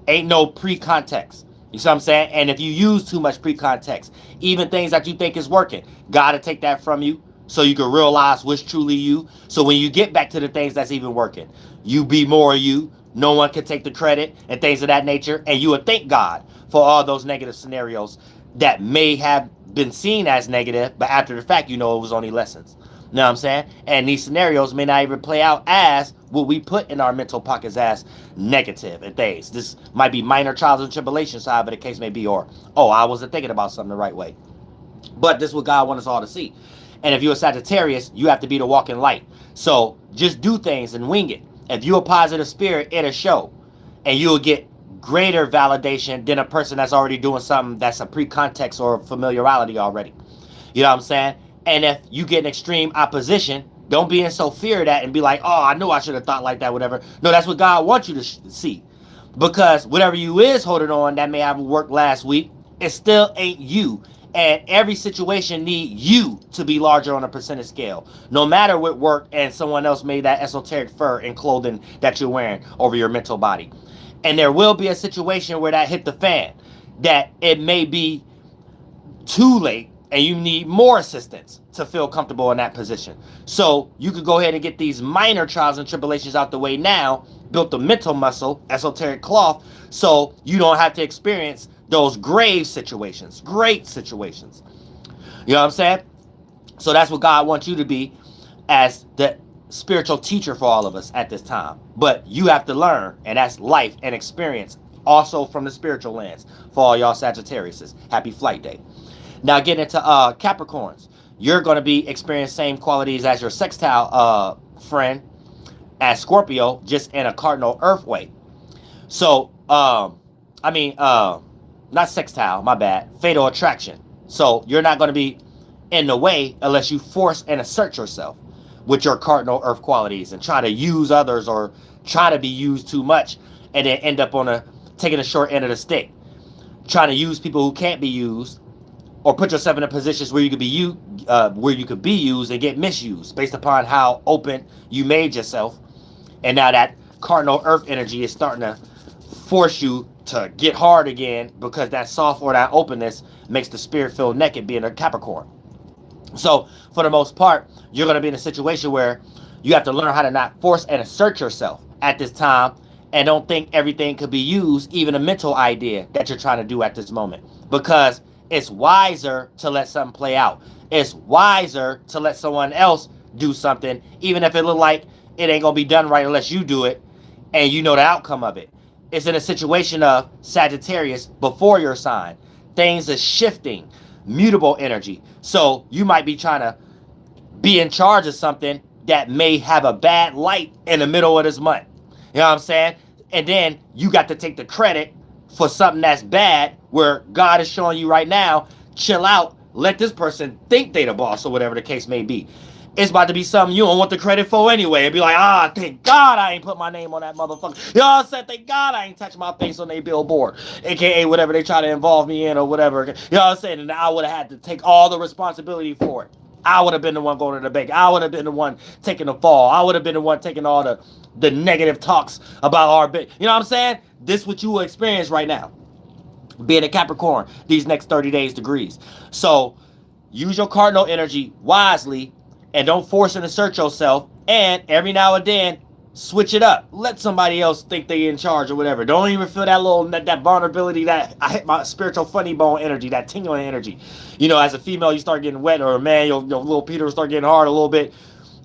Ain't no pre-context. You see what I'm saying? And if you use too much pre-context, even things that you think is working, gotta take that from you so you can realize what's truly you. So when you get back to the things that's even working, you be more you. No one can take the credit and things of that nature. And you would thank God for all those negative scenarios that may have been seen as negative, but after the fact, you know it was only lessons. You know what I'm saying? And these scenarios may not even play out as what we put in our mental pockets as negative and things. This might be minor trials and tribulations, however the case may be, or, oh, I wasn't thinking about something the right way. But this is what God wants us all to see. And if you're a Sagittarius, you have to be the walking light. So just do things and wing it. If you're a positive spirit, it'll show. And you'll get greater validation than a person that's already doing something that's a pre-context or familiarity already. You know what I'm saying? And if you get an extreme opposition, don't be in so fear of that and be like, oh, I knew I should have thought like that, whatever. No, that's what God wants you to see. Because whatever you is holding on that may have worked last week, it still ain't you. And every situation need you to be larger on a percentage scale. No matter what work and someone else made that esoteric fur and clothing that you're wearing over your mental body. And there will be a situation where that hit the fan, that it may be too late and you need more assistance to feel comfortable in that position. So you could go ahead and get these minor trials and tribulations out the way now built the mental muscle, esoteric cloth, so you don't have to experience those grave situations, great situations. You know what I'm saying? So that's what God wants you to be as the spiritual teacher for all of us at this time. But you have to learn, and that's life and experience, also from the spiritual lens for all y'all Sagittarius. Happy flight day. Now getting into Capricorns, you're going to be experiencing same qualities as your sextile friend as Scorpio, just in a cardinal earth way. So not sextile, my bad, fatal attraction. So you're not going to be in the way unless you force and assert yourself with your cardinal earth qualities and try to use others or try to be used too much and then end up on taking a short end of the stick, trying to use people who can't be used, or put yourself in a positions where you could be used and get misused based upon how open you made yourself. And now that cardinal earth energy is starting to force you to get hard again, because that soft or that openness makes the spirit feel naked, being a Capricorn. So for the most part, you're going to be in a situation where you have to learn how to not force and assert yourself at this time, and don't think everything could be used, even a mental idea that you're trying to do at this moment, because it's wiser to let something play out. It's wiser to let someone else do something, even if it look like it ain't going to be done right unless you do it and you know the outcome of it. It's in a situation of Sagittarius before your sign. Things are shifting, mutable energy. So you might be trying to be in charge of something that may have a bad light in the middle of this month. You know what I'm saying? And then you got to take the credit for something that's bad, where God is showing you right now, chill out, let this person think they the boss, or whatever the case may be. It's about to be something you don't want the credit for anyway. And be like, thank God I ain't put my name on that motherfucker. You know what I'm saying? Thank God I ain't touched my face on their billboard. AKA whatever they try to involve me in or whatever. You know what I'm saying? And I would have had to take all the responsibility for it. I would have been the one going to the bank. I would have been the one taking the fall. I would have been the one taking all the negative talks about our bit. You know what I'm saying? This is what you will experience right now, being a Capricorn, these next 30 days degrees. So use your cardinal energy wisely, and don't force and assert yourself. And every now and then, switch it up. Let somebody else think they in charge or whatever. Don't even feel that vulnerability, that I hit my spiritual funny bone energy, that tingling energy. You know, as a female, you start getting wet, or a man, your little Peter will start getting hard a little bit.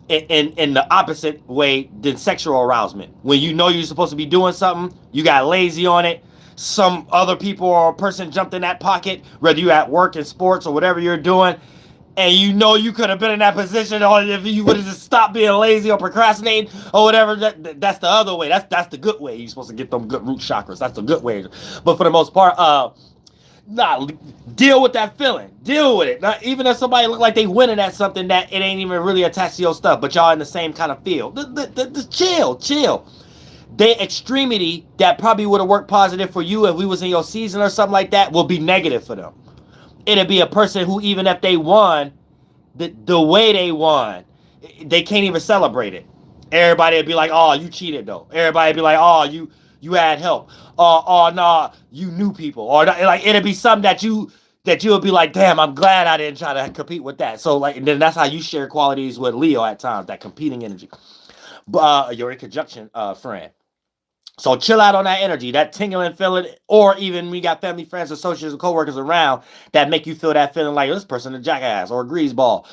In the opposite way than sexual arousement. When you know you're supposed to be doing something, you got lazy on it. Some other people or a person jumped in that pocket, whether you at work, in sports, or whatever you're doing, and you know you could have been in that position, or if you would have just stopped being lazy or procrastinating or whatever. That's the other way. That's the good way. You're supposed to get them good root chakras. That's the good way. But for the most part, deal with that feeling. Deal with it. Not, even if somebody look like they winning at something that it ain't even really attached to your stuff, but y'all in the same kind of field. Chill. The extremity that probably would have worked positive for you if we was in your season or something like that will be negative for them. It'll be a person who, even if they won, the way they won, they can't even celebrate it. Everybody would be like, oh, you cheated though. Everybody would be like, oh, you had help. Oh, nah, you knew people. Or like, it'd be something that you'll be like, damn, I'm glad I didn't try to compete with that. So like, and then that's how you share qualities with Leo at times, that competing energy. You're in conjunction, friend. So chill out on that energy, that tingling feeling, or even we got family, friends, associates, and coworkers around that make you feel that feeling like this person a jackass or a greaseball.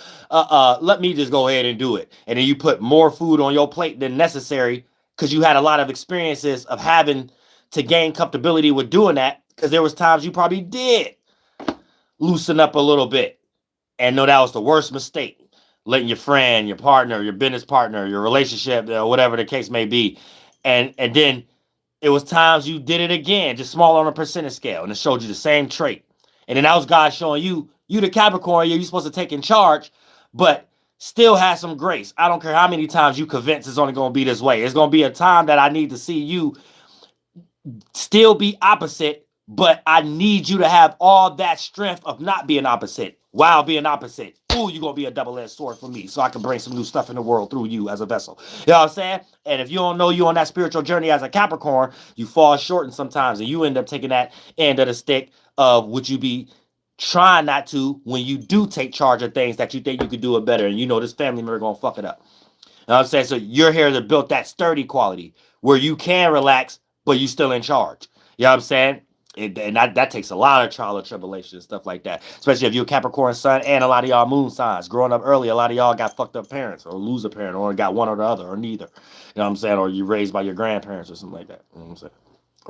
Let me just go ahead and do it. And then you put more food on your plate than necessary because you had a lot of experiences of having to gain comfortability with doing that, because there was times you probably did loosen up a little bit and know that was the worst mistake. Letting your friend, your partner, your business partner, your relationship, whatever the case may be. And then it was times you did it again, just small on a percentage scale, and it showed you the same trait. And then that was God showing you the Capricorn, you're supposed to take in charge, but still have some grace. I don't care how many times you convince it's only going to be this way. It's going to be a time that I need to see you still be opposite, but I need you to have all that strength of not being opposite while being opposite. Ooh, you're going to be a double-edged sword for me, so I can bring some new stuff in the world through you as a vessel. You know what I'm saying? And if you don't know you on that spiritual journey as a Capricorn, you fall short, and sometimes and you end up taking that end of the stick of would you be trying not to when you do take charge of things that you think you could do it better, and you know this family member going to fuck it up. You know what I'm saying? So you're here to build that sturdy quality where you can relax, but you still in charge. You know what I'm saying? And that takes a lot of trial and tribulation and stuff like that. Especially if you're a Capricorn sun and a lot of y'all moon signs. Growing up early, a lot of y'all got fucked up parents or lose a parent or got one or the other or neither. You know what I'm saying? Or you raised by your grandparents or something like that. You know what I'm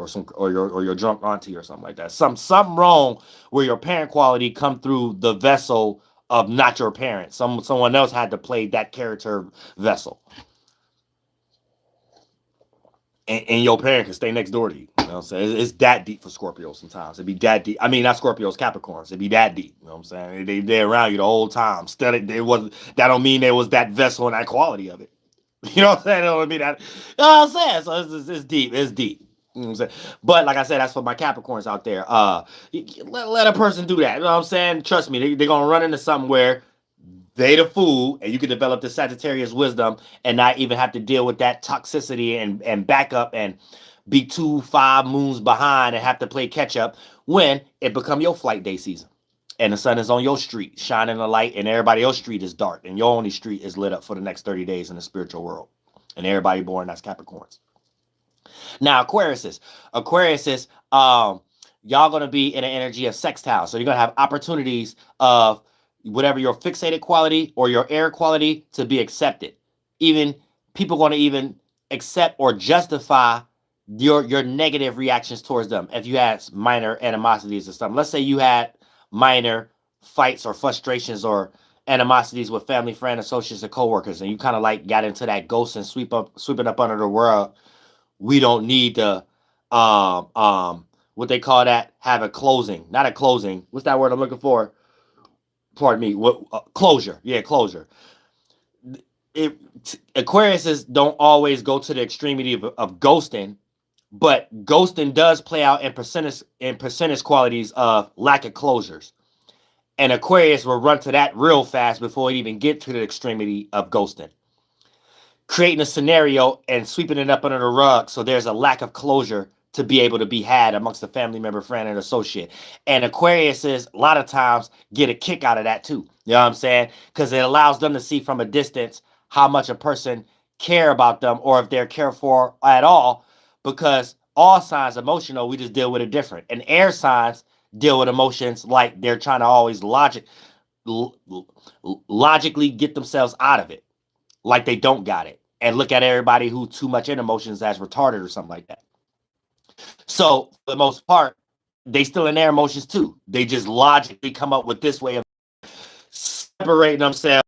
saying? Or your drunk auntie or something like that. Something wrong where your parent quality come through the vessel of not your parents. Someone else had to play that character vessel. And your parent can stay next door to you. You know what I'm saying? It's that deep for Scorpios sometimes. It'd be that deep. I mean, not Scorpios, Capricorns. It'd be that deep. You know what I'm saying? They're around you the whole time. Still, that don't mean there was that vessel and that quality of it. You know what I'm saying? That don't mean that. You know what I'm saying? So it's deep. It's deep. You know what I'm saying? But like I said, that's for my Capricorns out there. Let a person do that. You know what I'm saying? Trust me, they're going to run into something where they the fool, and you can develop the Sagittarius wisdom and not even have to deal with that toxicity and back up and be 5 moons behind and have to play catch up when it become your flight day season. And the sun is on your street, shining a light, and everybody else's street is dark, and your only street is lit up for the next 30 days in the spiritual world. And everybody born as Capricorns. Now, Aquariuses, y'all gonna be in an energy of sextile, so you're gonna have opportunities of whatever your fixated quality or your air quality to be accepted. Even people gonna even accept or justify your negative reactions towards them. If you had minor animosities or something, let's say you had minor fights or frustrations or animosities with family, friends, associates, and coworkers, and you kind of like got into that ghost and sweeping up under the rug. We don't need to what they call that, have a closing. Not a closing. What's that word I'm looking for? Pardon me. What closure? Yeah, closure. Aquariuses don't always go to the extremity of ghosting, but ghosting does play out in percentage qualities of lack of closures. And Aquarius will run to that real fast before it even get to the extremity of ghosting. Creating a scenario and sweeping it up under the rug so there's a lack of closure to be able to be had amongst a family member, friend, and associate. And Aquariuses, a lot of times, get a kick out of that too. You know what I'm saying? Because it allows them to see from a distance how much a person care about them or if they're cared for at all. Because all signs emotional, we just deal with it different. And air signs deal with emotions like they're trying to always logically get themselves out of it. Like they don't got it. And look at everybody who too much in emotions as retarded or something like that. So for the most part, they still in their emotions too. They just logically come up with this way of separating themselves,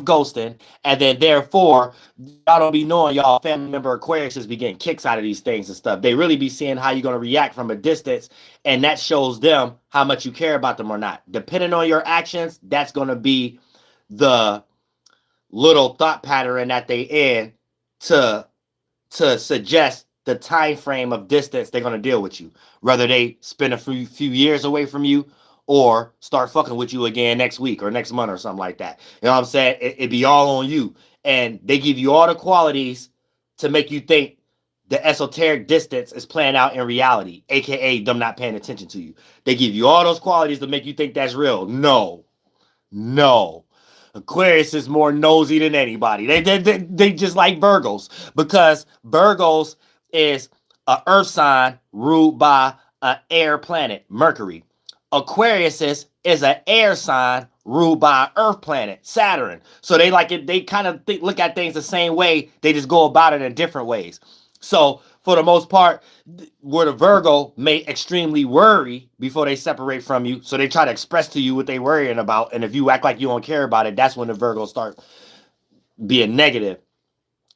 ghosting, and then therefore y'all don't be knowing y'all family member Aquariuses be getting kicks out of these things and stuff. They really be seeing how you're going to react from a distance, and that shows them how much you care about them or not. Depending on your actions, that's going to be the little thought pattern that they in to suggest the time frame of distance they're going to deal with you, whether they spend a few years away from you or start fucking with you again next week or next month or something like that. You know what I'm saying? It be all on you, and they give you all the qualities to make you think the esoteric distance is playing out in reality, aka them not paying attention to you. They give you all those qualities to make you think that's real. No. Aquarius is more nosy than anybody. They just like Virgos, because Virgos is an earth sign ruled by an air planet, Mercury. Aquarius is an air sign ruled by an earth planet, Saturn. So they like it. They kind of look at things the same way. They just go about it in different ways. So for the most part, where the Virgo may extremely worry before they separate from you, so they try to express to you what they're worrying about, and if you act like you don't care about it, that's when the Virgos start being negative.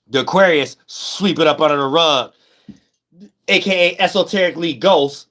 The Aquarius sweep it up under the rug, aka esoterically ghosts,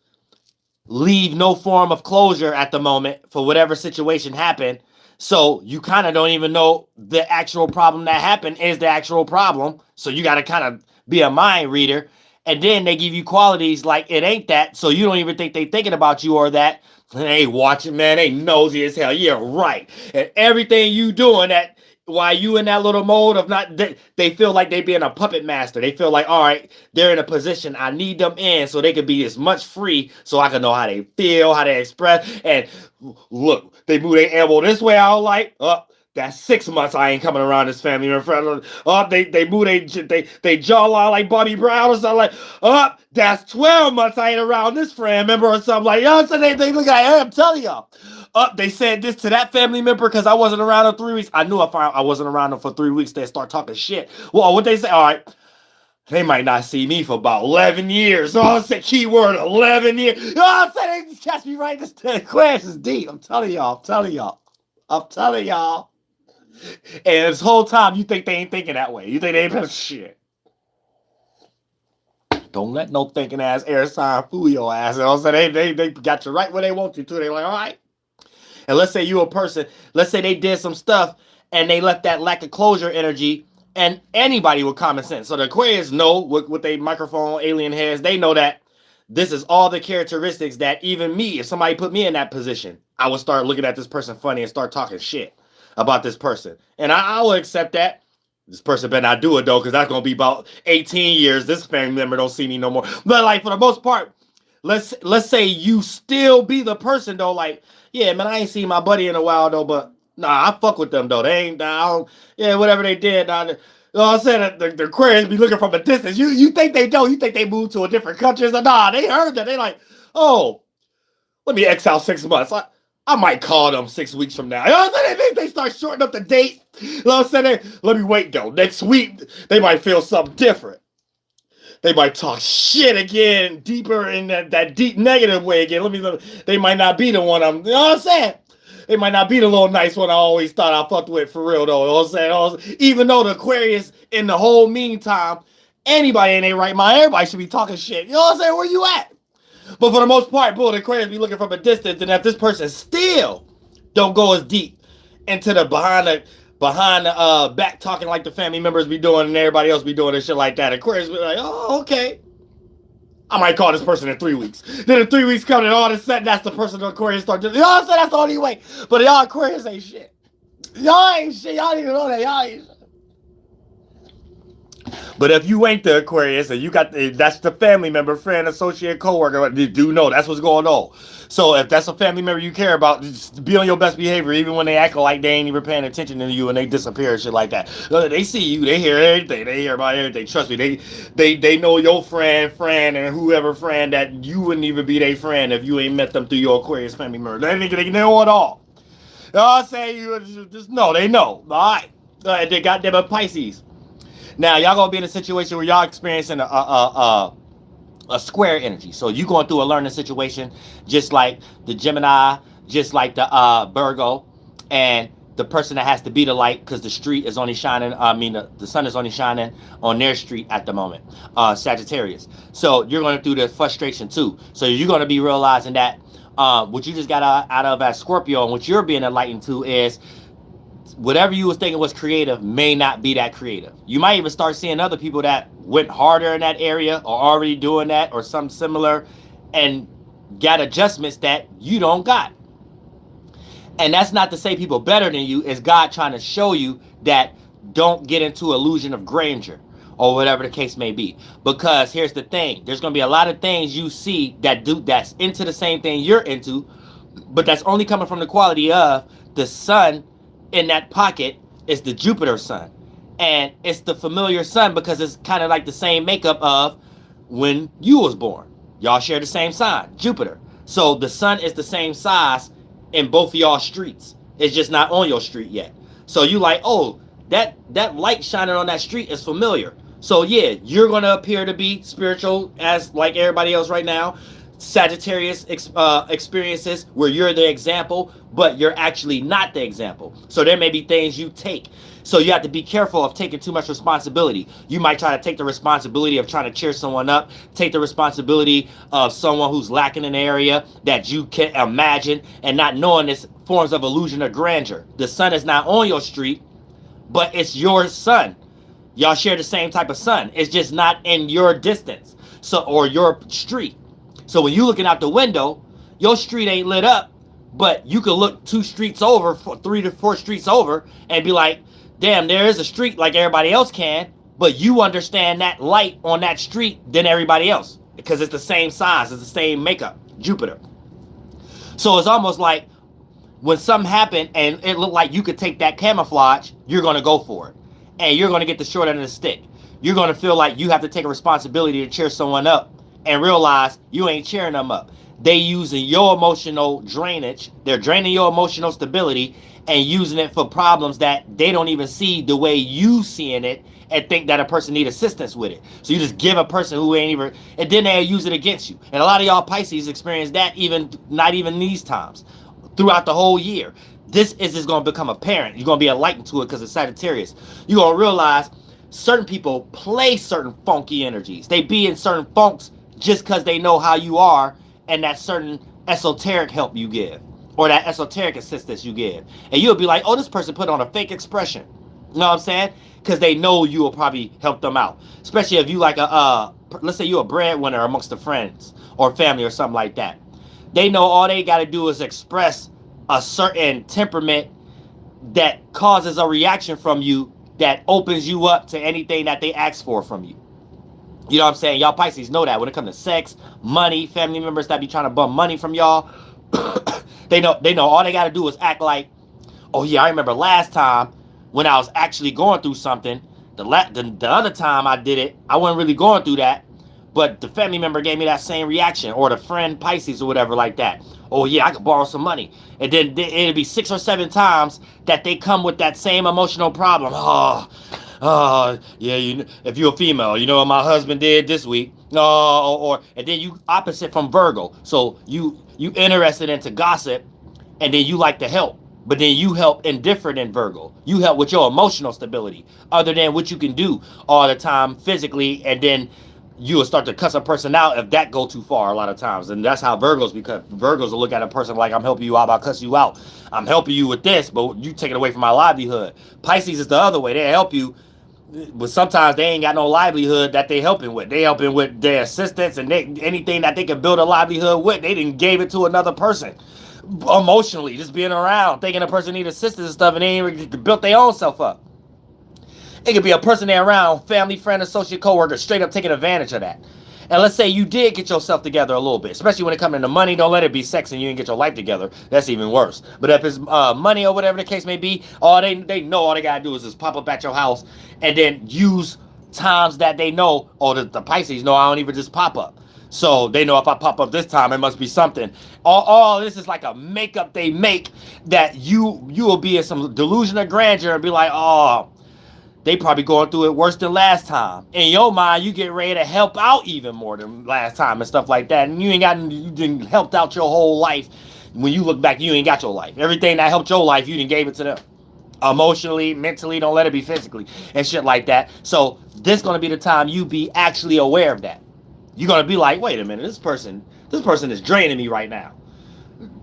leave no form of closure at the moment for whatever situation happened. So you kind of don't even know the actual problem that happened is the actual problem. So you got to kind of be a mind reader. And then they give you qualities like it ain't that. So you don't even think they thinking about you or that. They watching, man. They nosy as hell. Yeah, right. And everything you doing that while you in that little mode of not, they feel like they being a puppet master. They feel like, all right, they're in a position. I need them in so they can be as much free so I can know how they feel, how they express. And look, they move their elbow this way. I don't like, that's 6 months I ain't coming around this family member. Oh, they move they jawline like Bobby Brown or something like. Oh, that's 12 months I ain't around this friend member or something like. You know what I'm saying? They look like, hey, I'm telling y'all. They said this to that family member because I wasn't around in 3 weeks. I knew I wasn't around them for 3 weeks. They start talking shit. Well, what they say? All right. They might not see me for about 11 years. Oh, it's a keyword, 11 years. Oh, I'm saying they just catch me right. This class is deep. I'm telling y'all. And this whole time, you think they ain't thinking that way. You think they ain't shit. Don't let no thinking ass air sign fool your ass. You know what I'm saying? They got you right where they want you to. They like, all right. And let's say you a person, let's say they did some stuff and they left that lack of closure energy, and anybody with common sense. So the Aquarius know with their microphone alien heads, they know that this is all the characteristics that even me, if somebody put me in that position, I would start looking at this person funny and start talking shit about this person. And I will accept that. This person better not do it though, because that's going to be about 18 years. This family member don't see me no more. But like for the most part, let's say you still be the person though, like, yeah, man, I ain't seen my buddy in a while though, but nah, I fuck with them though. They ain't, I don't, yeah, whatever they did. Nah, you know what I'm saying? The Aquarians be looking from a distance. You think they don't? You think they moved to a different country? So, nah, they heard that. They like, oh, let me X out 6 months. I might call them 6 weeks from now. You know what I'm saying? They start shortening up the date. You know what I'm saying? Let me wait though. Next week, they might feel something different. They might talk shit again, deeper in that deep negative way again. They might not be the one you know what I'm saying? They might not be the little nice one I always thought I fucked with for real though. You know what I'm saying? Even though the Aquarius in the whole meantime, anybody in their right mind, everybody should be talking shit. You know what I'm saying? Where you at? But for the most part, the Aquarius be looking from a distance, and if this person still don't go as deep into the behind the back talking like the family members be doing and everybody else be doing and shit like that, Aquarius be like, oh, okay. I might call this person in 3 weeks. Then in 3 weeks come and all of a sudden that's the person the Aquarius start doing. You know what I'm saying? That's the only way. But y'all Aquarius ain't shit. Y'all ain't shit. Y'all even know that. Y'all ain't shit. But if you ain't the Aquarius and you got that's the family member, friend, associate, coworker, you do know that's what's going on. So if that's a family member you care about, just be on your best behavior, even when they act like they ain't even paying attention to you and they disappear and shit like that. They see you, they hear everything, they hear about everything. Trust me, they know your friend, and whoever friend that you wouldn't even be their friend if you ain't met them through your Aquarius family member. They know it all. You know what I'm saying? You just know, they know. All right, they got them a Pisces. Now y'all gonna be in a situation where y'all experiencing a square energy. So you going through a learning situation, just like the Gemini, just like the Virgo, and the person that has to be the light because the street is only shining. I mean, the sun is only shining on their street at the moment. Sagittarius. So you're going through the frustration too. So you're going to be realizing that what you just got out of as Scorpio and what you're being enlightened to is whatever you was thinking was creative may not be that creative. You might even start seeing other people that went harder in that area or already doing that or something similar and got adjustments that you don't got. And that's not to say people better than you. It's God trying to show you that don't get into illusion of grandeur or whatever the case may be. Because here's the thing. There's going to be a lot of things you see that's into the same thing you're into, but that's only coming from the quality of the sun in that pocket is the Jupiter sun. And it's the familiar sun because it's kind of like the same makeup of when you was born. Y'all share the same sign, Jupiter. So the sun is the same size in both of y'all streets. It's just not on your street yet. So you like, oh, that light shining on that street is familiar. So yeah, you're going to appear to be spiritual as like everybody else right now. Sagittarius experiences where you're the example, but you're actually not the example. So there may be things you take. So you have to be careful of taking too much responsibility. You might try to take the responsibility of trying to cheer someone up, take the responsibility of someone who's lacking an area that you can imagine and not knowing this forms of illusion of grandeur. The sun is not on your street, but it's your sun. Y'all share the same type of sun. It's just not in your distance, or your street. So when you looking out the window, your street ain't lit up, but you could look 2 streets over, 3 to 4 streets over, and be like, damn, there is a street like everybody else can, but you understand that light on that street than everybody else because it's the same size, it's the same makeup, Jupiter. So it's almost like when something happened and it looked like you could take that camouflage, you're going to go for it. And you're going to get the short end of the stick. You're going to feel like you have to take a responsibility to cheer someone up and realize you ain't cheering them up. They using your emotional drainage. They're draining your emotional stability and using it for problems that they don't even see the way you seeing it and think that a person need assistance with it. So you just give a person who ain't even, and then they use it against you. And a lot of y'all Pisces experience that not even these times. Throughout the whole year. This is just going to become apparent. You're going to be enlightened to it because it's Sagittarius. You're going to realize certain people play certain funky energies. They be in certain funks just because they know how you are and that certain esoteric help you give or that esoteric assistance you give. And you'll be like, oh, this person put on a fake expression. You know what I'm saying? Because they know you will probably help them out. Especially if you like let's say you're a breadwinner amongst the friends or family or something like that. They know all they got to do is express a certain temperament that causes a reaction from you that opens you up to anything that they ask for from you. You know what I'm saying? Y'all Pisces know that when it comes to sex, money, family members that be trying to bum money from y'all, they know all they got to do is act like, oh yeah, I remember last time when I was actually going through something. The other time I did it, I wasn't really going through that. But the family member gave me that same reaction, or the friend Pisces or whatever like that. Oh yeah, I could borrow some money. And then it'll be 6 or 7 times that they come with that same emotional problem. Yeah, if you're a female, you know what my husband did this week. And then you opposite from Virgo. So you interested into gossip, and then you like to help. But then you help indifferent in Virgo. You help with your emotional stability, other than what you can do all the time physically, and then you will start to cuss a person out if that go too far a lot of times. And that's how Virgos, because Virgos will look at a person like, I'm helping you out, I'll cuss you out. I'm helping you with this, but you take it away from my livelihood. Pisces is the other way. They help you, but sometimes they ain't got no livelihood that they helping with. They helping with their assistance and anything that they can build a livelihood with. They didn't gave it to another person. Emotionally, just being around, thinking a person need assistance and stuff, and they ain't built their own self up. It could be a person there around, family, friend, associate, coworker, straight up taking advantage of that. And let's say you did get yourself together a little bit, especially when it comes into money. Don't let it be sex and you didn't get your life together. That's even worse. But if it's money or whatever the case may be, they know all they got to do is just pop up at your house and then use times that they know, or the Pisces know I don't even just pop up. So they know if I pop up this time, it must be something. All this is like a makeup they make that you will be in some delusion of grandeur and be like, oh, they probably going through it worse than last time. In your mind, you get ready to help out even more than last time and stuff like that. And you didn't helped out your whole life. When you look back, you ain't got your life. Everything that helped your life, you didn't gave it to them. Emotionally, mentally, don't let it be physically and shit like that. So this going to be the time you be actually aware of that. You're going to be like, wait a minute, this person is draining me right now.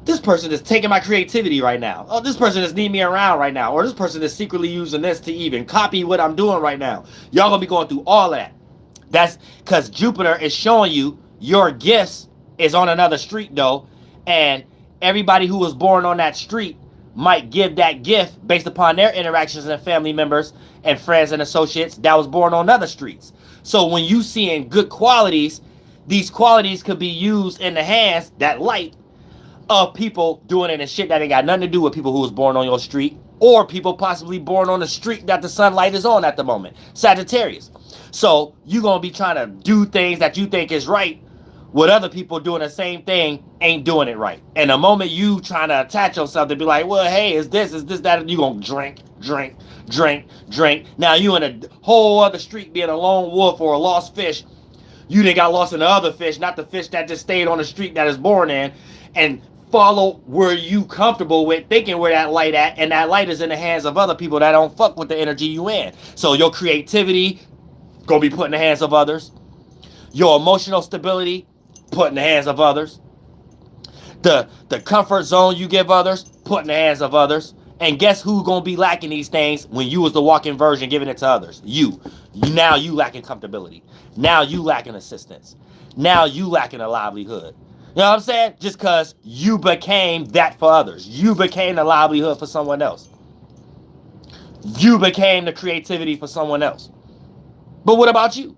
This person is taking my creativity right now. Oh, this person is needing me around right now. Or this person is secretly using this to even copy what I'm doing right now. Y'all gonna be going through all of that. That's because Jupiter is showing you your gifts is on another street though. And everybody who was born on that street might give that gift based upon their interactions and family members and friends and associates that was born on other streets. So when you seeing good qualities, these qualities could be used in the hands, that light, of people doing it and shit that ain't got nothing to do with people who was born on your street, or people possibly born on the street that the sunlight is on at the moment. Sagittarius. So you're going to be trying to do things that you think is right, with other people doing the same thing ain't doing it right. And the moment you trying to attach yourself to be like, well, hey, is this, that, you going to drink. Now you in a whole other street being a lone wolf or a lost fish. You done got lost in the other fish, not the fish that just stayed on the street that is born in, and follow where you comfortable with, thinking where that light at, and that light is in the hands of other people that don't fuck with the energy you in. So your creativity gonna be put in the hands of others. Your emotional stability put in the hands of others. The comfort zone you give others put in the hands of others. And guess who's gonna be lacking these things when you was the walk-in version giving it to others? You. Now you lacking comfortability. Now you lacking assistance. Now you lacking a livelihood. You know what I'm saying? Just because you became that for others. You became the livelihood for someone else. You became the creativity for someone else. But what about you?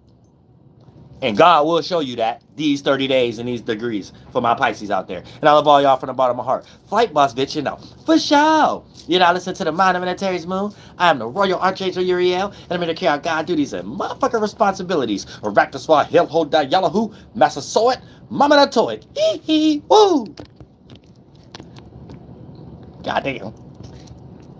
And God will show you that these 30 days and these degrees for my Pisces out there. And I love all y'all from the bottom of my heart. Flight boss, bitch, you know. For sure. You know, I listen to the Mind of Antares Moon. I am the Royal Archangel Uriel. And I'm going to carry out God duties and motherfucking responsibilities. Arachnoswa, Hell, Hold, Yallahu, Massasoit, Mama Toit. Hee hee, woo. Goddamn.